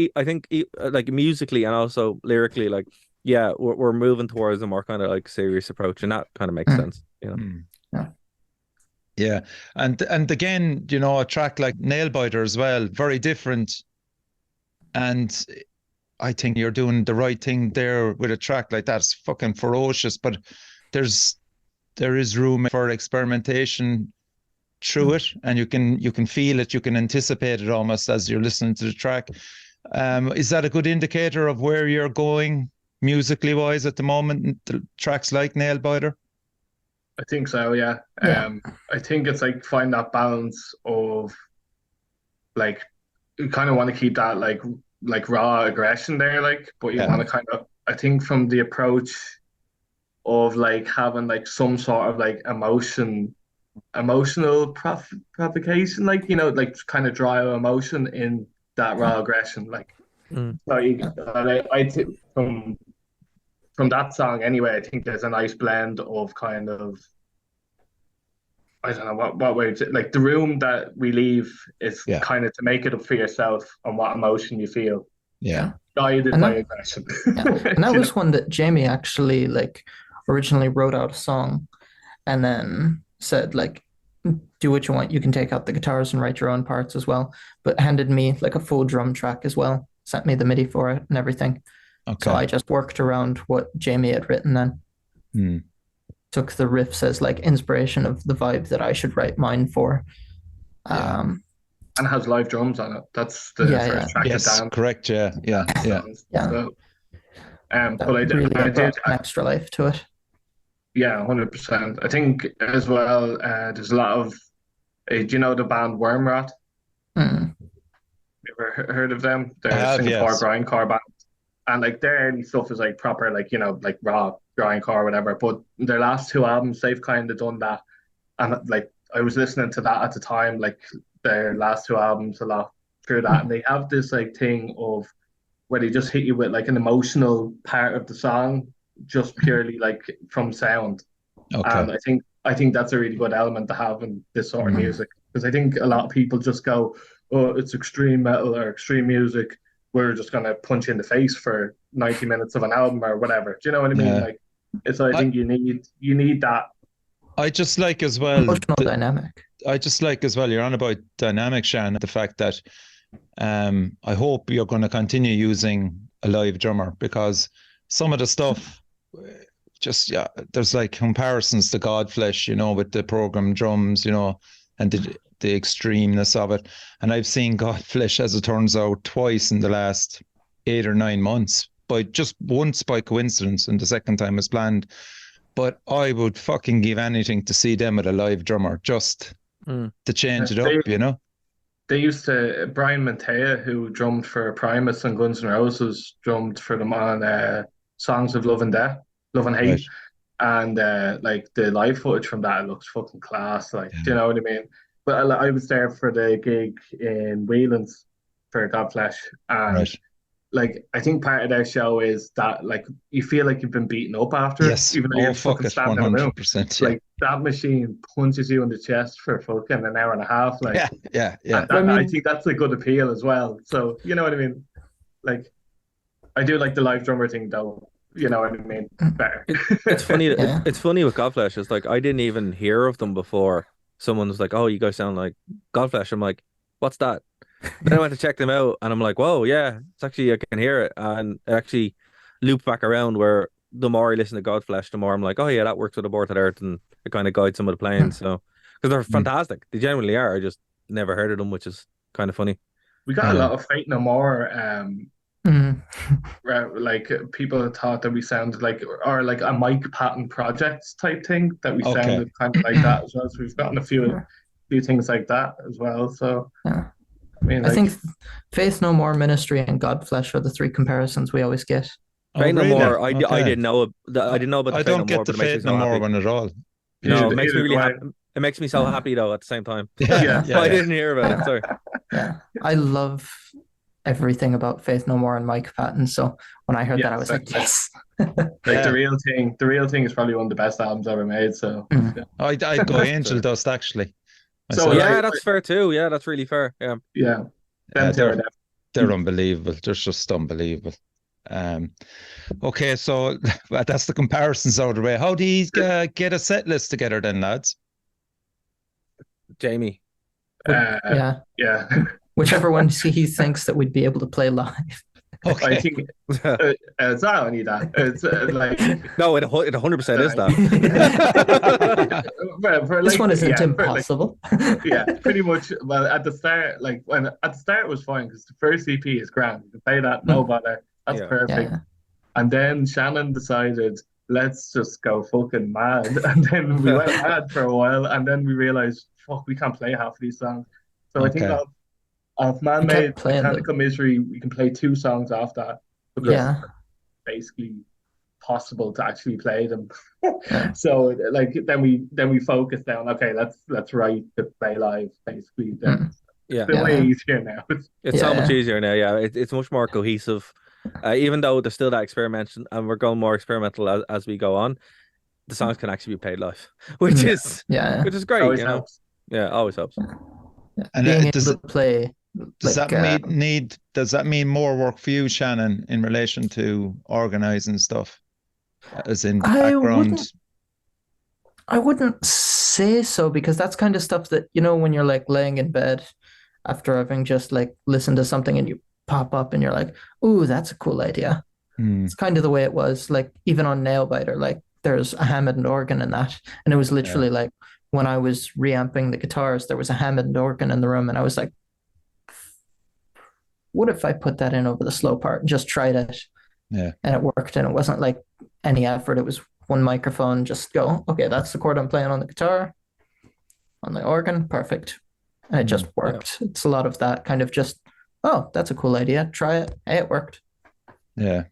like musically and also lyrically, like, yeah, we're moving towards a more kind of like serious approach, and that kind of makes sense, you know. Yeah, and again, you know, a track like Nailbiter as well, very different, and I think you're doing the right thing there with a track like that. It's fucking ferocious, but there is room for experimentation through it, and you can feel it, you can anticipate it almost as you're listening to the track. Is that a good indicator of where you're going musically wise at the moment? The tracks like Nail Biter? I think so, yeah. I think it's like find that balance of like you kind of want to keep that like raw aggression there, like, but you want to kind of, I think from the approach of like having like some sort of like emotional provocation, like, you know, like kind of dry emotion in that raw aggression, like. So I think from that song anyway, I think there's a nice blend of kind of, I don't know what way to, like the room that we leave is kind of to make it up for yourself on what emotion you feel. Yeah. Guided by aggression. And that was one that Jamie actually like originally wrote out a song and then said like, do what you want. You can take out the guitars and write your own parts as well, but handed me like a full drum track as well. Sent me the MIDI for it and everything. Okay. So I just worked around what Jamie had written then. Took the riffs as like inspiration of the vibe that I should write mine for. And it has live drums on it. That's the first track. Yes, correct. Yeah. So, but I really did an extra life to it. Yeah, 100%. I think as well, there's a lot of, do you know the band Wormrot? You ever heard of them? They're a Singapore grindcore band. And like their early stuff is like proper, like, you know, like raw grindcore or whatever. But their last two albums, they've kind of done that. And like I was listening to that at the time, like their last two albums a lot through that. And they have this like thing of where they just hit you with like an emotional part of the song, just purely like from sound. And I think that's a really good element to have in this sort of music. Because I think a lot of people just go, oh, it's extreme metal or extreme music. We're just gonna punch you in the face for 90 minutes of an album or whatever. Do you know what I mean? Like, it's I think you need that. I just like as well emotional dynamic. I just like as well. You're on about dynamic, Shan. The fact that I hope you're going to continue using a live drummer, because some of the stuff just there's like comparisons to Godflesh, you know, with the program drums, you know, and the extremeness of it. And I've seen Godflesh, as it turns out, twice in the last 8 or 9 months, once by coincidence, and the second time was planned. But I would fucking give anything to see them with a live drummer, just to change it up, you know. They used to, Brian Mantea, who drummed for Primus and Guns N' Roses, drummed for them on Songs of Love and Hate. Right. And like the live footage from that, it looks fucking class. Like, do you know what I mean? But I was there for the gig in Whelan's for Godflesh, and like I think part of their show is that like you feel like you've been beaten up after, even though you're fucking standing in a room. Like that machine punches you in the chest for fucking an hour and a half. Like I think that's a good appeal as well. So you know what I mean? Like I do like the live drummer thing though. You know what I mean? Better. It's funny. It's funny with Godflesh. It's like I didn't even hear of them before. Someone was like, "Oh, you guys sound like Godflesh." I'm like, "What's that?" Then I went to check them out, and I'm like, "Whoa, yeah, it's actually I can hear it." And it actually looped back around where the more I listen to Godflesh, the more I'm like, "Oh yeah, that works with Aborted Earth," and it kind of guides some of the playing. So because they're fantastic, they genuinely are. I just never heard of them, which is kind of funny. We got a lot of Fate No More. Like people thought that we sounded like, or like a Mike Patton Projects type thing, that we sounded kind of like that as well. So we've gotten a few things like that as well. So I mean, I think Faith No More, Ministry, and Godflesh are the 3 comparisons we always get. Faith No More, I didn't know. I didn't know about. I don't get the Faith No More one at all. No, it makes me really happy. It makes me so happy though. At the same time, I didn't hear about it. Sorry. I love everything about Faith No More and Mike Patton. So when I heard that, I was like, yes. Like the real thing is probably one of the best albums ever made. So I'd go Angel Dust actually. So that's fair too. Yeah, that's really fair. Yeah. They're unbelievable. They're just unbelievable. Okay, so that's the comparisons out of the way. How do you get a set list together then, lads? Jamie. Yeah. Whichever one he thinks that we'd be able to play live. Okay. I think it's not only that. It's like No, it 100% is that. This one isn't impossible. Pretty much. Well, at the start, it was fine because the first EP is grand. You can play that, no bother. That's perfect. Yeah. And then Shannon decided, let's just go fucking mad. And then we went mad for a while, and then we realized, fuck, we can't play half of these songs. So I think of Man-Made Mechanical Misery, we can play 2 songs off that because it's basically possible to actually play them. So like then we focus down. Okay, let's write to play live. Basically, it's way easier now. It's so much easier now. Yeah, it's much more cohesive. Even though there's still that experimentation, and we're going more experimental as we go on, the songs can actually be played live, which is great. Always helps. Yeah, always helps. And being able to play. Does that mean more work for you, Shannon, in relation to organising stuff, as in background? I wouldn't say so, because that's kind of stuff that, when you're like laying in bed after having just like listened to something and you pop up and you're like, ooh, that's a cool idea. It's kind of the way it was, like even on Nailbiter, like there's a Hammond organ in that, and it was literally like when I was reamping the guitars, there was a Hammond organ in the room, and I was like, what if I put that in over the slow part and just tried it? Yeah. And it worked, and it wasn't like any effort. It was one microphone, just go, okay, that's the chord I'm playing on the guitar, on the organ, perfect. And it just worked. Yeah. It's a lot of that kind of just, oh, that's a cool idea, try it. Hey, it worked. Yeah.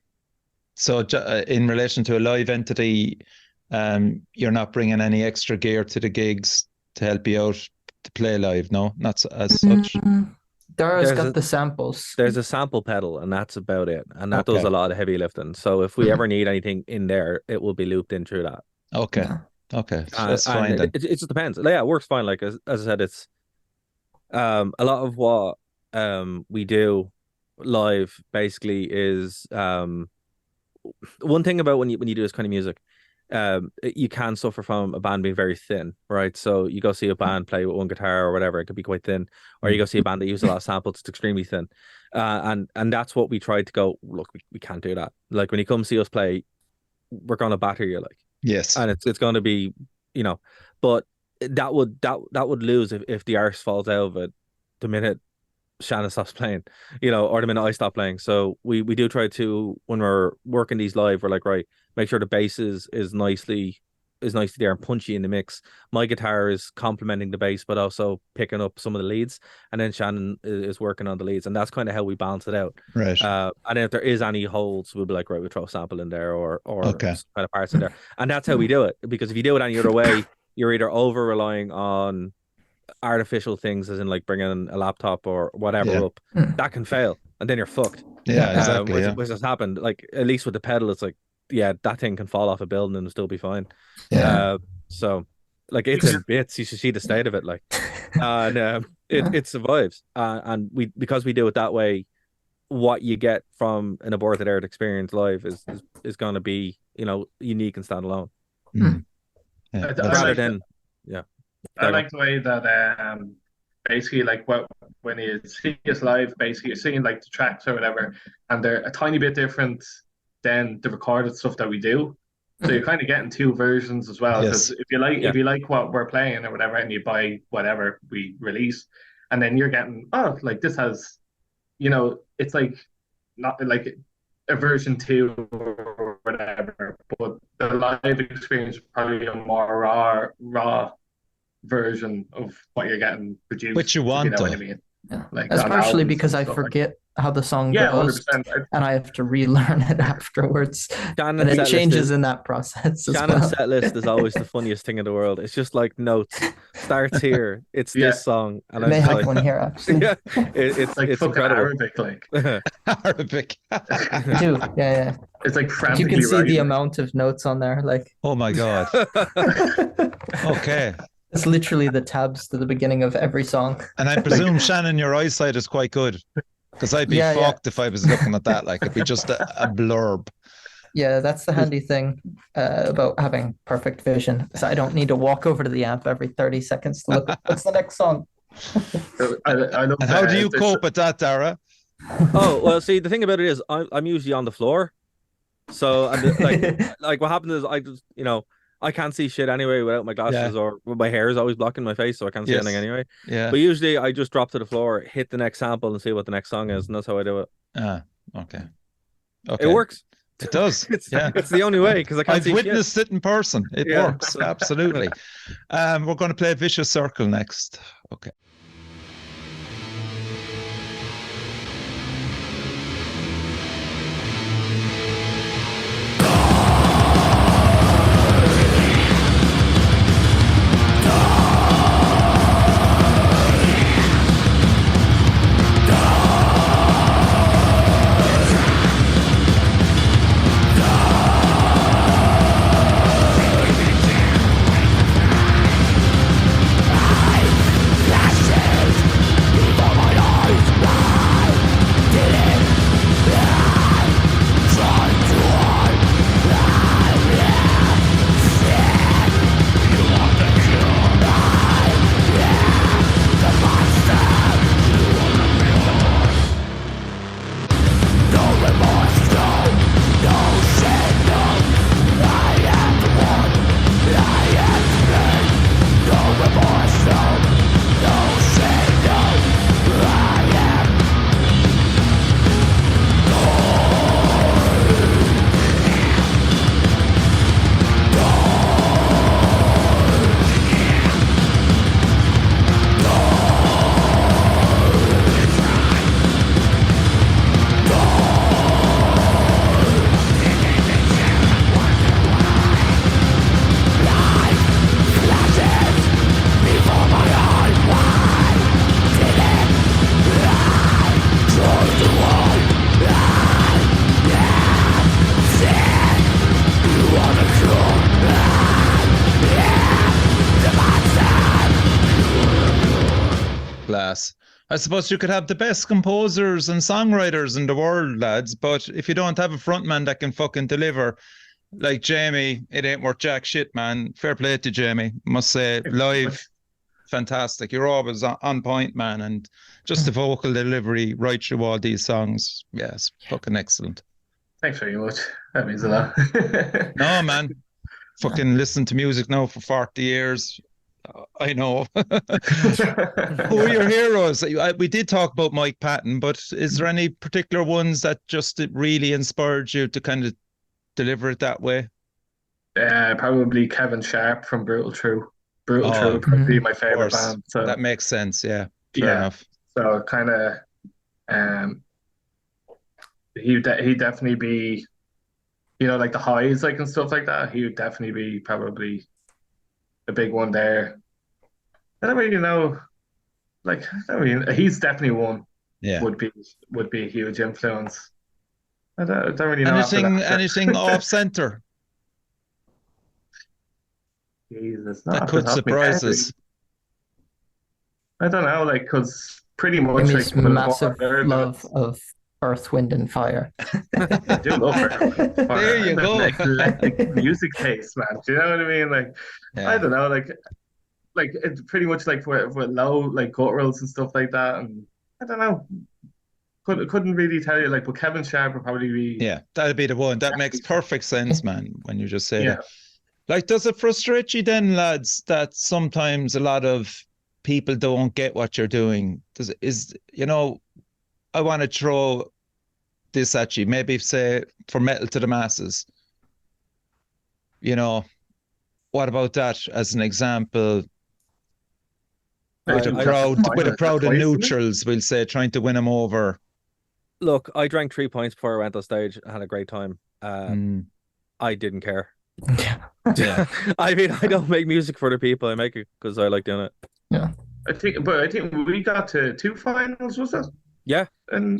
So in relation to a live entity, you're not bringing any extra gear to the gigs to help you out to play live, no? Not as such? Darragh's got the samples. There's a sample pedal, and that's about it. And that does a lot of heavy lifting. So if we ever need anything in there, it will be looped in through that. Okay. Yeah. Okay. So that's fine then. It just depends. Yeah, it works fine. Like as I said, it's a lot of what we do live basically is one thing about when you do this kind of music, you can suffer from a band being very thin, right? So you go see a band play with one guitar or whatever, it could be quite thin, or you go see a band that uses a lot of samples, it's extremely thin, and that's what we tried to go, look, we can't do that. Like when you come see us play, we're gonna batter you, like, yes, and it's going to be, but that would lose if the arse falls out of it the minute Shannon stops playing, or the minute I stop playing. So we do try to, when we're working these live, we're like, right, make sure the bass is nicely there and punchy in the mix. My guitar is complementing the bass, but also picking up some of the leads, and then Shannon is working on the leads, and that's kind of how we balance it out. Right. And then if there is any holds, we'll be like, right, we'll throw a sample in there or some kind of parts in there, and that's how we do it. Because if you do it any other way, you're either over relying on artificial things, as in like bringing a laptop or whatever up, that can fail, and then you're fucked. Yeah, exactly. Which has happened. Like at least with the pedal, it's like, yeah, that thing can fall off a building and still be fine. Yeah. So like it's in bits. You should see the state of it. Like, and it survives. And because we do it that way, what you get from an Aborted Earth experience live is going to be, unique and standalone. Yeah, rather than I like the way that basically like when you see us live, basically you're seeing like the tracks or whatever, and they're a tiny bit different than the recorded stuff that we do. So you're kind of getting 2 versions as well. Because if you like what we're playing or whatever, and you buy whatever we release, and then you're getting, like this has, it's like not like a version 2 or whatever, but the live experience is probably a more raw version of what you're getting produced, which you want, what I mean. Yeah. Like that's partially because I forget how the song goes, 100%. And I have to relearn it afterwards. And it changes in that process. Shannon's set list is always the funniest thing in the world. It's just like notes. Starts here. It's this song. And I may have one here actually. Yeah, it's like it's fucking incredible. Arabic, like Arabic. Dude, yeah. It's like frantically. You can see the amount of notes on there, like. Oh my god. Okay. It's literally the tabs to the beginning of every song. And I presume, Shannon, your eyesight is quite good, because I'd be fucked if I was looking at that. Like it'd be just a blurb. Yeah, that's the handy thing about having perfect vision. So I don't need to walk over to the amp every 30 seconds to look at what's the next song. And how do you cope with that, Darragh? Oh, well, see, the thing about it is I'm usually on the floor. So, and like what happens is I just, I can't see shit anyway without my glasses, Yeah. or my hair is always blocking my face, so I can't see Yes. anything anyway. Yeah. But usually I just drop to the floor, hit the next sample, and see what the next song is, and that's how I do it. Okay. It works. It does. It's Yeah. it's the only way because I can't I've see witnessed it in person. It Yeah. works. Absolutely. We're going to play Vicious Circle next. Okay. Class. I suppose you could have the best composers and songwriters in the world, lads, but if you don't have a frontman that can fucking deliver, like Jamie, it ain't worth jack shit, man. Fair play to Jamie. Must say, live, fantastic. You're always on point, man, and just the vocal delivery right through all these songs. Yes, fucking excellent. Thanks very much. That means a lot. No, man. Fucking listen to music now for 40 years. I know. Who are your heroes? We did talk about Mike Patton, but is there any particular ones that just really inspired you to kind of deliver it that way? Probably Kevin Sharp from Brutal True. Brutal True would probably be my favorite band. So that makes sense. Yeah, fair enough. So kind of, he'd definitely be, like the highs, like and stuff like that. He would definitely be probably a big one there. I don't really know. Like, he's definitely one. Yeah, would be a huge influence. I don't really know. Anything off center. Jesus, that could surprise us. I don't know, like, because pretty much like massive love of Earth, Wind, and Fire. I do love Earth, Wind, and Fire. There you go. Eclectic music taste, man. Do you know what I mean? Like, I don't know, like it's pretty much like with low like gutturals and stuff like that, and I don't know. Couldn't really tell you, like, but Kevin Sharp would probably be. Yeah, that'd be the one. That makes perfect sense, man. When you just say that. Like, does it frustrate you then, lads, that sometimes a lot of people don't get what you're doing? I want to throw this at you. Maybe say for Metal to the Masses. What about that as an example? With a crowd of neutrals, we'll say, trying to win them over. Look, I drank 3 points before I went on stage. I had a great time. I didn't care. Yeah. I mean, I don't make music for the people. I make it because I like doing it. Yeah. I think we got to 2 finals, was it? Yeah. And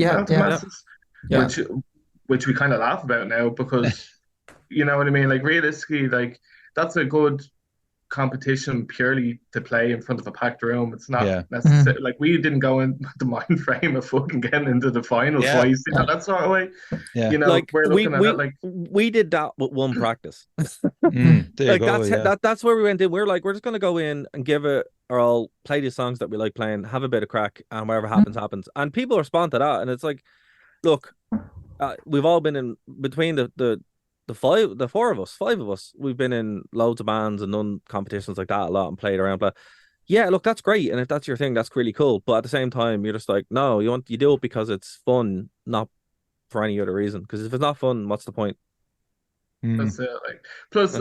which we kind of laugh about now because you know what I mean? Like, realistically, like, that's a good competition purely to play in front of a packed room. It's not necessary. Like, we didn't go in the mind frame of fucking getting into the final twice, that sort of way. Yeah. Like, we're looking at it like we did that with one practice. That's where we went in. We're like, we're just gonna go in and give it are all play these songs that we like playing, have a bit of crack, and whatever happens, happens. And people respond to that, and it's like, look, we've all been in between the four of us, five of us. We've been in loads of bands and done competitions like that a lot and played around. But yeah, look, that's great, and if that's your thing, that's really cool. But at the same time, you're just like, no, you do it because it's fun, not for any other reason. Because if it's not fun, what's the point? That's it. Like, plus,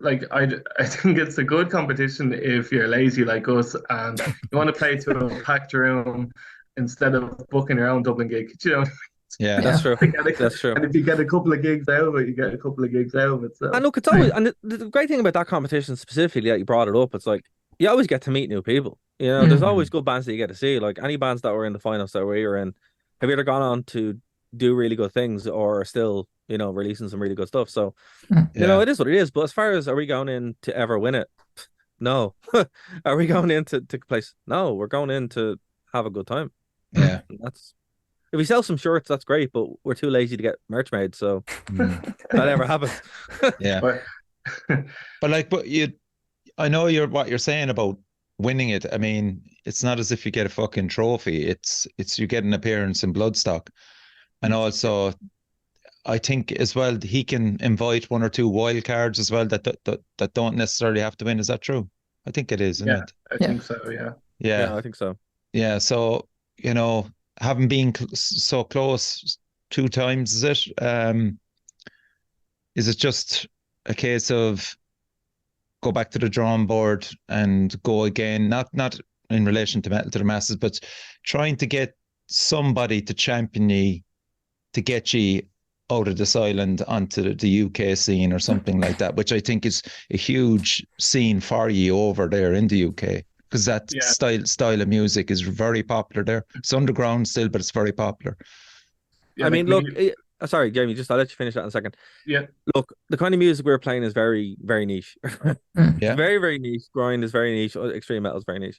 like I think it's a good competition if you're lazy like us and you want to play to a packed room instead of booking your own Dublin gig. You know, Yeah, That's true. That's true. and if you get a couple of gigs out of it, you get a couple of gigs out of it. So And look, it's always, and the great thing about that competition specifically that you brought it up, it's like you always get to meet new people. You know, there's always good bands that you get to see. Like any bands that were in the finals that we were in have either gone on to do really good things or are still, you know, releasing some really good stuff. So, you know, it is what it is. But as far as are we going in to ever win it? No. Are we going in to place? No, we're going in to have a good time. Yeah. That's if we sell some shirts, that's great, but we're too lazy to get merch made, so that never happens. Yeah. But I know what you're saying about winning it. I mean, it's not as if you get a fucking trophy. It's you get an appearance in Bloodstock. And also I think as well he can invite one or two wild cards as well that don't necessarily have to win. Is that true? I think it is, isn't it? I think so, yeah. Yeah, I think so. Yeah, so you know, having been so close 2 times, is it just a case of go back to the drawing board and go again? Not in relation to Metal to the Masses, but trying to get somebody to champion ye to get ye out of this island onto the UK scene or something like that, which I think is a huge scene for you over there in the UK, because that style of music is very popular there. It's underground still, but it's very popular. Yeah, I mean, look, sorry, Jamie, I'll let you finish that in a second. Yeah. Look, the kind of music we're playing is very, very niche. Yeah. Very, very niche. Grind is very niche. Extreme metal is very niche.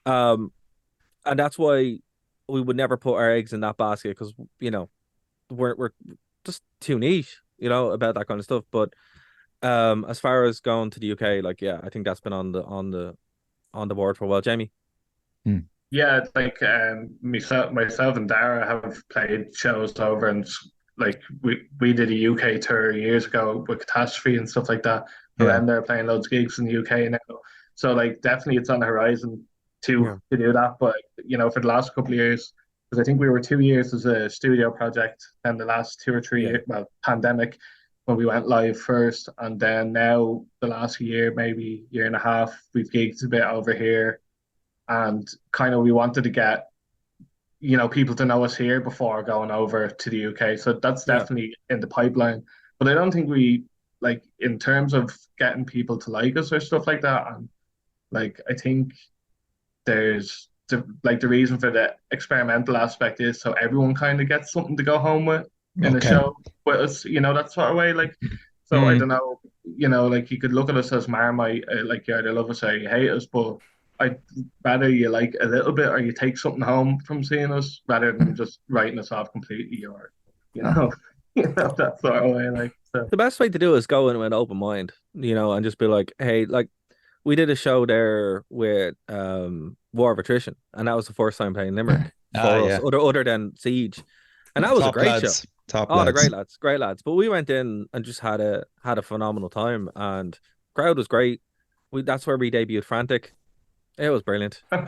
And that's why we would never put our eggs in that basket, because, you know, we're just too niche, you know, about that kind of stuff. But as far as going to the UK, like, yeah, I think that's been on the board for a while. Jamie? Yeah, it's like myself and Darragh have played shows over, and like we did a UK tour years ago with Catastrophe and stuff like that. And they're playing loads of gigs in the UK now. So like definitely it's on the horizon to do that. But you know, for the last couple of years, because I think we were 2 years as a studio project, and the last 2 or 3 years, well, pandemic, when we went live first, and then now the last year, maybe year and a half, we've gigged a bit over here, and kind of we wanted to get, you know, people to know us here before going over to the UK. So that's definitely in the pipeline. But I don't think we, like, in terms of getting people to like us or stuff like that, and like I think there's the reason for the experimental aspect is so everyone kind of gets something to go home with in the show with us, you know, that sort of way. Like, so I don't know, you know, like you could look at us as Marmite, like you either love us or you hate us, but I'd rather you like a little bit or you take something home from seeing us rather than just writing us off completely, or you know, that sort of way. Like, so. The best way to do it is go in with an open mind, you know, and just be like, hey, like we did a show there with War of Attrition, and that was the first time playing Limerick for us, other than Siege, and that was a great show. They're great lads. But we went in and just had a phenomenal time, and crowd was great. That's where we debuted Frantic. It was brilliant. Was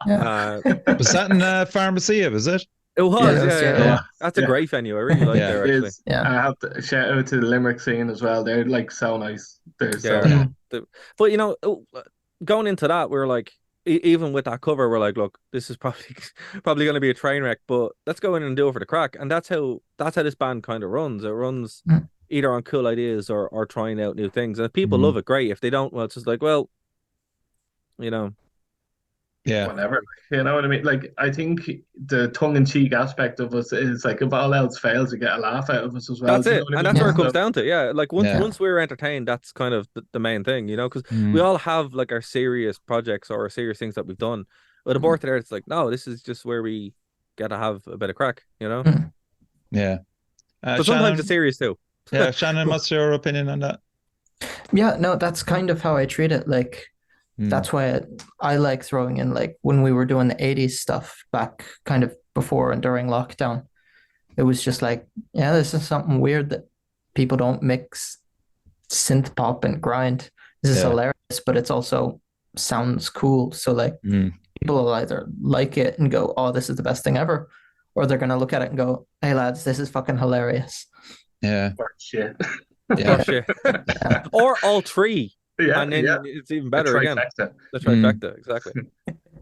that in Pharmacia, was it? It was, yeah. That's a great venue. I really like there, actually. Yeah. And I have to shout out to the Limerick scene as well. They're like so nice. But you know, going into that, we were like, even with that cover, we're like, look, this is probably going to be a train wreck, but let's go in and do it for the crack. And that's how this band kind of runs. It runs either on cool ideas or trying out new things. And if people love it, great. If they don't, well, it's just like, well, you know. Yeah. Whatever. You know what I mean? Like, I think the tongue-in-cheek aspect of us is like, if all else fails, you get a laugh out of us as well. That's it. And that's where it comes down to. Yeah. Like, once we're entertained, that's kind of the main thing, you know, because we all have like our serious projects or our serious things that we've done. With Aborted Earth, it's like, no, this is just where we get to have a bit of crack, you know? Yeah. But sometimes it's serious too. Yeah. Shannon, what's your opinion on that? Yeah, no, that's kind of how I treat it. Like, That's why I like throwing in, like, when we were doing the 80s stuff back kind of before and during lockdown. It was just like, yeah, this is something weird that people don't mix synth pop and grind. This is hilarious, but it's also sounds cool. So like people will either like it and go, oh, this is the best thing ever, or they're gonna look at it and go, hey lads, this is fucking hilarious. Yeah. Or shit. Yeah. Or shit. Or all three. Yeah. And then it's even better again. The trifecta, exactly.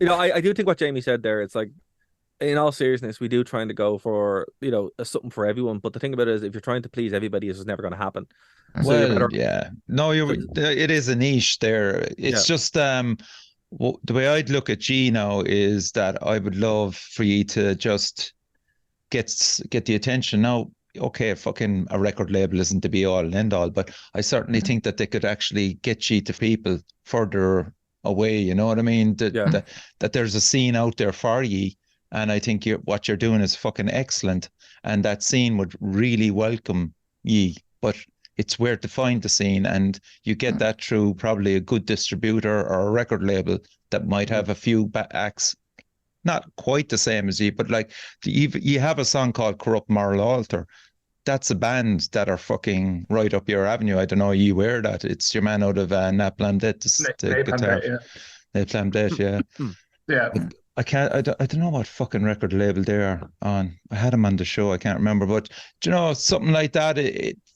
You know, I do think what Jamie said there, it's like, in all seriousness, we do trying to go for, you know, something for everyone. But the thing about it is, if you're trying to please everybody, it's just never going to happen. Well, yeah. No, it is a niche there. It's just the way I'd look at G now is that I would love for you to just get the attention. Now, okay, fucking a record label isn't the be all and end all, but I certainly think that they could actually get you to people further away. You know what I mean? That there's a scene out there for you, and I think what you're doing is fucking excellent, and that scene would really welcome you. But it's where to find the scene, and you get that through probably a good distributor or a record label that might have a few acts. Not quite the same as you, but like you have a song called Corrupt Moral Altar. That's a band that are fucking right up your avenue. I don't know, you wear that. It's your man out of Naplam Dead, the guitar. Naplam Dead, yeah. Yeah. I don't know what fucking record label they're on. I had them on the show, I can't remember. But, you know, something like that,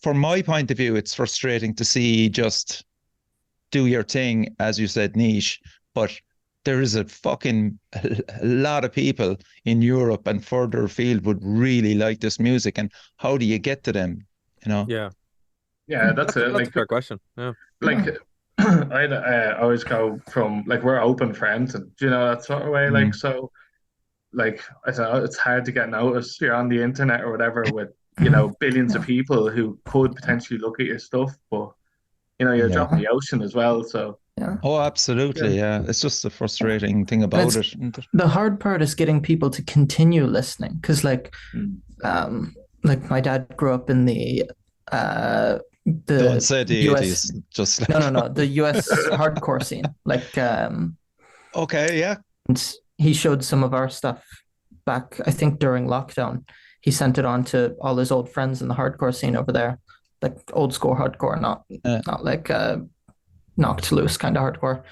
from my point of view, it's frustrating to see just do your thing, as you said, niche, but there is a lot of people in Europe and further afield would really like this music. And how do you get to them? You know? Yeah, that's a fair question. Yeah. Like, I always go from, like, we're open for anything, you know, that sort of way. Like, so, like, I don't know, it's hard to get noticed. You're on the internet or whatever with, you know, billions of people who could potentially look at your stuff, but, you know, you're dropping the ocean as well. So, oh, absolutely. Yeah. It's just a frustrating thing about it. The hard part is getting people to continue listening. Because like my dad grew up in the don't say the US, 80s. Just like... no, the US hardcore scene. Like okay, yeah. And he showed some of our stuff back, I think during lockdown. He sent it on to all his old friends in the hardcore scene over there. Like old school hardcore, not like knocked loose kind of hardcore.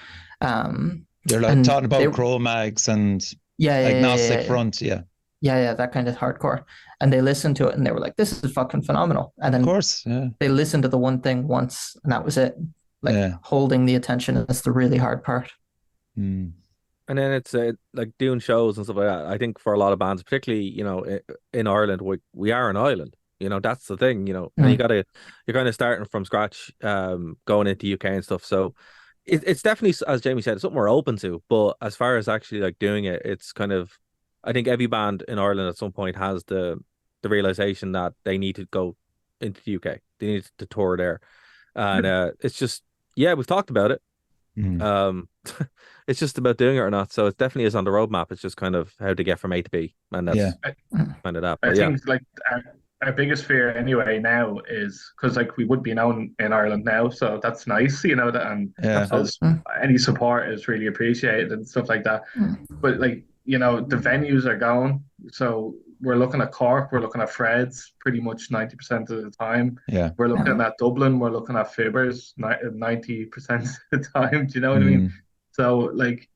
They're like talking about Cro-Mags and Agnostic Front, that kind of hardcore. And they listened to it and they were like, this is fucking phenomenal. And then of course, they listened to the one thing once and that was it. Like holding the attention is the really hard part. And then it's like doing shows and stuff like that. I think for a lot of bands, particularly, you know, in Ireland, we are an island. You know, that's the thing, you know, and you're kind of starting from scratch, going into UK and stuff. So it's definitely, as Jamie said, it's something we're open to. But as far as actually like doing it, it's kind of, I think every band in Ireland at some point has the realization that they need to go into the UK. They need to tour there. And it's just, we've talked about it. It's just about doing it or not. So it definitely is on the roadmap. It's just kind of how to get from A to B. And that's kind of that. But I think like our biggest fear anyway now is because like we would be known in Ireland now, so that's nice, you know, that, and any support is really appreciated and stuff like that. But like, you know, the venues are going, so we're looking at Cork, we're looking at Fred's pretty much 90% of the time. We're looking at Dublin, we're looking at Fibbers 90% of the time. Do you know what I mean? So like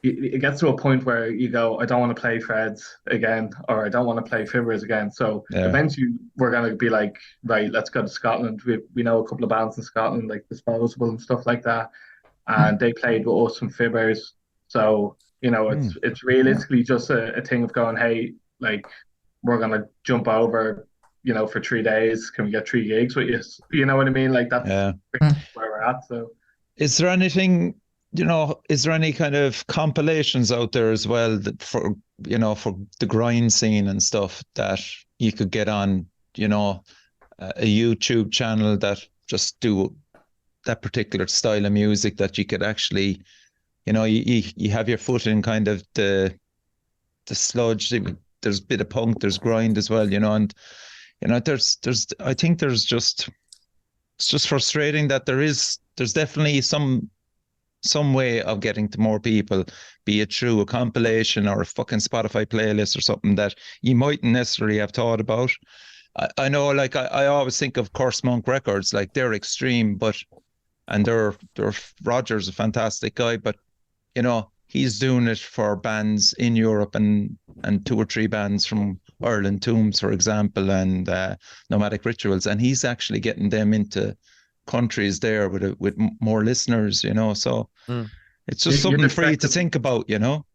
it gets to a point where you go, I don't want to play Fred's again, or I don't want to play Fibbers again. So eventually we're going to be like, right, let's go to Scotland. We know a couple of bands in Scotland, like Disposable and stuff like that. And they played with us from Fibbers. So, you know, it's realistically just a thing of going, hey, like, we're going to jump over, you know, for 3 days. Can we get 3 gigs with you? You know what I mean? Like, that's where we're at. So, is there anything... You know, is there any kind of compilations out there as well that for the grind scene and stuff that you could get on, you know, a YouTube channel that just do that particular style of music that you could actually, you know, you have your foot in kind of the sludge. There's a bit of punk, there's grind as well, you know, and you know, I think it's just frustrating that there's definitely some some way of getting to more people, be it through a compilation or a fucking Spotify playlist or something that you mightn't necessarily have thought about. I know, like, I always think of Curse Monk Records, like they're extreme, and they're Roger's a fantastic guy, but you know, he's doing it for bands in Europe and 2 or 3 bands from Ireland, Tombs, for example, and Nomadic Rituals, and he's actually getting them into countries there with more listeners, you know. So it's just something for you to think about, you know.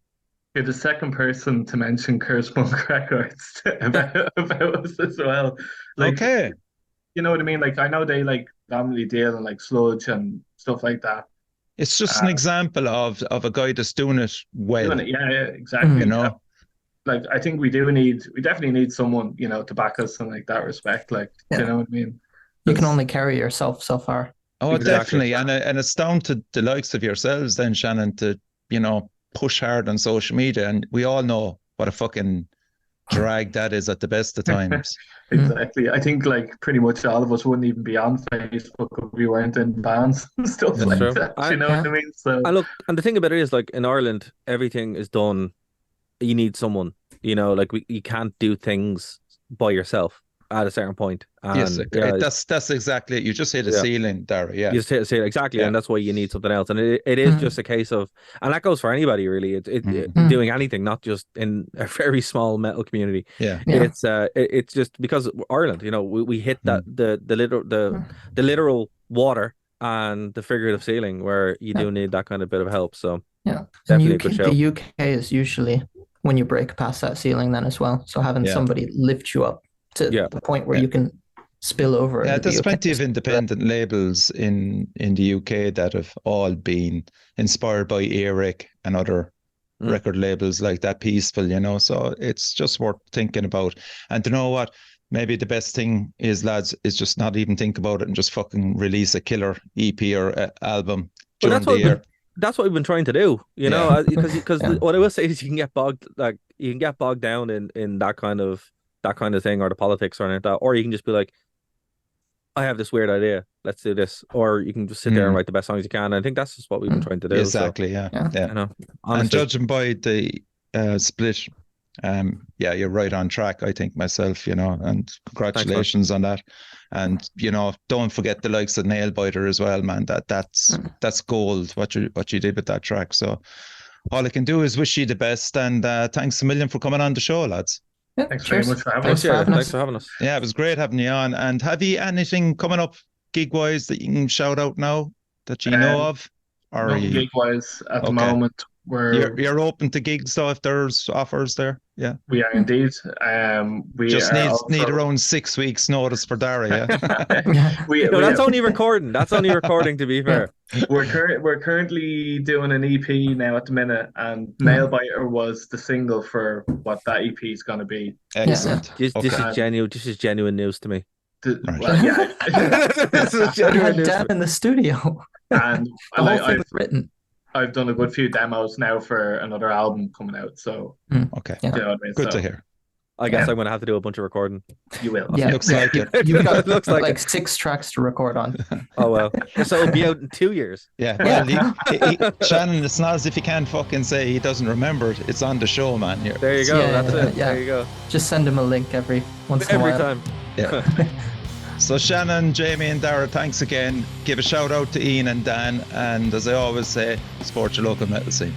You're the second person to mention Curse Monk Records about us as well. Like, okay, you know what I mean? Like, I know they like predominantly deal in like sludge and stuff like that. it's just an example of a guy that's doing it well. Yeah, exactly. You know, like I think we definitely need someone, you know, to back us in like that respect. Like, you know what I mean? You can only carry yourself so far. Oh, definitely, and it's down to the likes of yourselves then, Shannon, to, you know, push hard on social media, and we all know what a fucking drag that is at the best of times. Exactly. I think like pretty much all of us wouldn't even be on Facebook if we weren't in bands and stuff like that. You know what I mean? So and look, and the thing about it is, like, in Ireland, everything is done. You need someone, you know, like you can't do things by yourself at a certain point. And, yes, that's exactly it. You just hit a ceiling, Darragh. Yeah, you just hit a ceiling, exactly, and that's why you need something else. And it is just a case of, and that goes for anybody really. It doing anything, not just in a very small metal community. It's just because Ireland, you know, we hit that the literal water and the figurative ceiling where you do need that kind of bit of help. So definitely a good show. The UK is usually when you break past that ceiling then as well. So having somebody lift you up to the point where you can spill over. Yeah, there's plenty of independent labels in the UK that have all been inspired by Eric and other record labels like that, Peaceful, you know. So it's just worth thinking about. And to know what, maybe the best thing is, lads, is just not even think about it and just fucking release a killer EP or album during the year. That's what we've been trying to do, you know, because what I will say is you can get bogged down in that kind of thing, or the politics or anything like that, or you can just be like, I have this weird idea, let's do this, or you can just sit there and write the best songs you can. And I think that's just what we've been trying to do. Exactly, so, You know, honestly. And judging by the split, you're right on track, I think, myself, you know, and congratulations on that. And, you know, don't forget the likes of Nailbiter as well, man. That's gold, what you did with that track. So all I can do is wish you the best, and thanks a million for coming on the show, lads. Thanks very much for having us. Thanks for having us. Yeah, it was great having you on. And have you anything coming up gig-wise that you can shout out now that you know of? Or no gig-wise at the moment. You're open to gigs, though, if there's offers there? Yeah. We are indeed. We just need around 6 weeks notice for Darragh, that's only recording. That's only recording, to be fair. We're currently doing an EP now at the minute, and Nailbiter was the single for what that EP is going to be. Excellent. This is genuine. This is genuine news to me. This is genuine news in the studio, and the whole thing was written. I've done a good few demos now for another album coming out. So okay, you know what I mean? Good to hear. I guess I'm going to have to do a bunch of recording. You will. Yeah, looks like it. You've got looks like 6 tracks to record on. Oh well, so it'll be out in 2 years. Yeah. Well, Shannon, it's not as if he can't fucking say he doesn't remember it. It's on the show, man. There you go. That's it. Yeah. There you go. Just send him a link every once in a while. Every time. Yeah. So Shannon, Jamie and Darragh, thanks again. Give a shout out to Ian and Dan, and as I always say, support your local metal scene.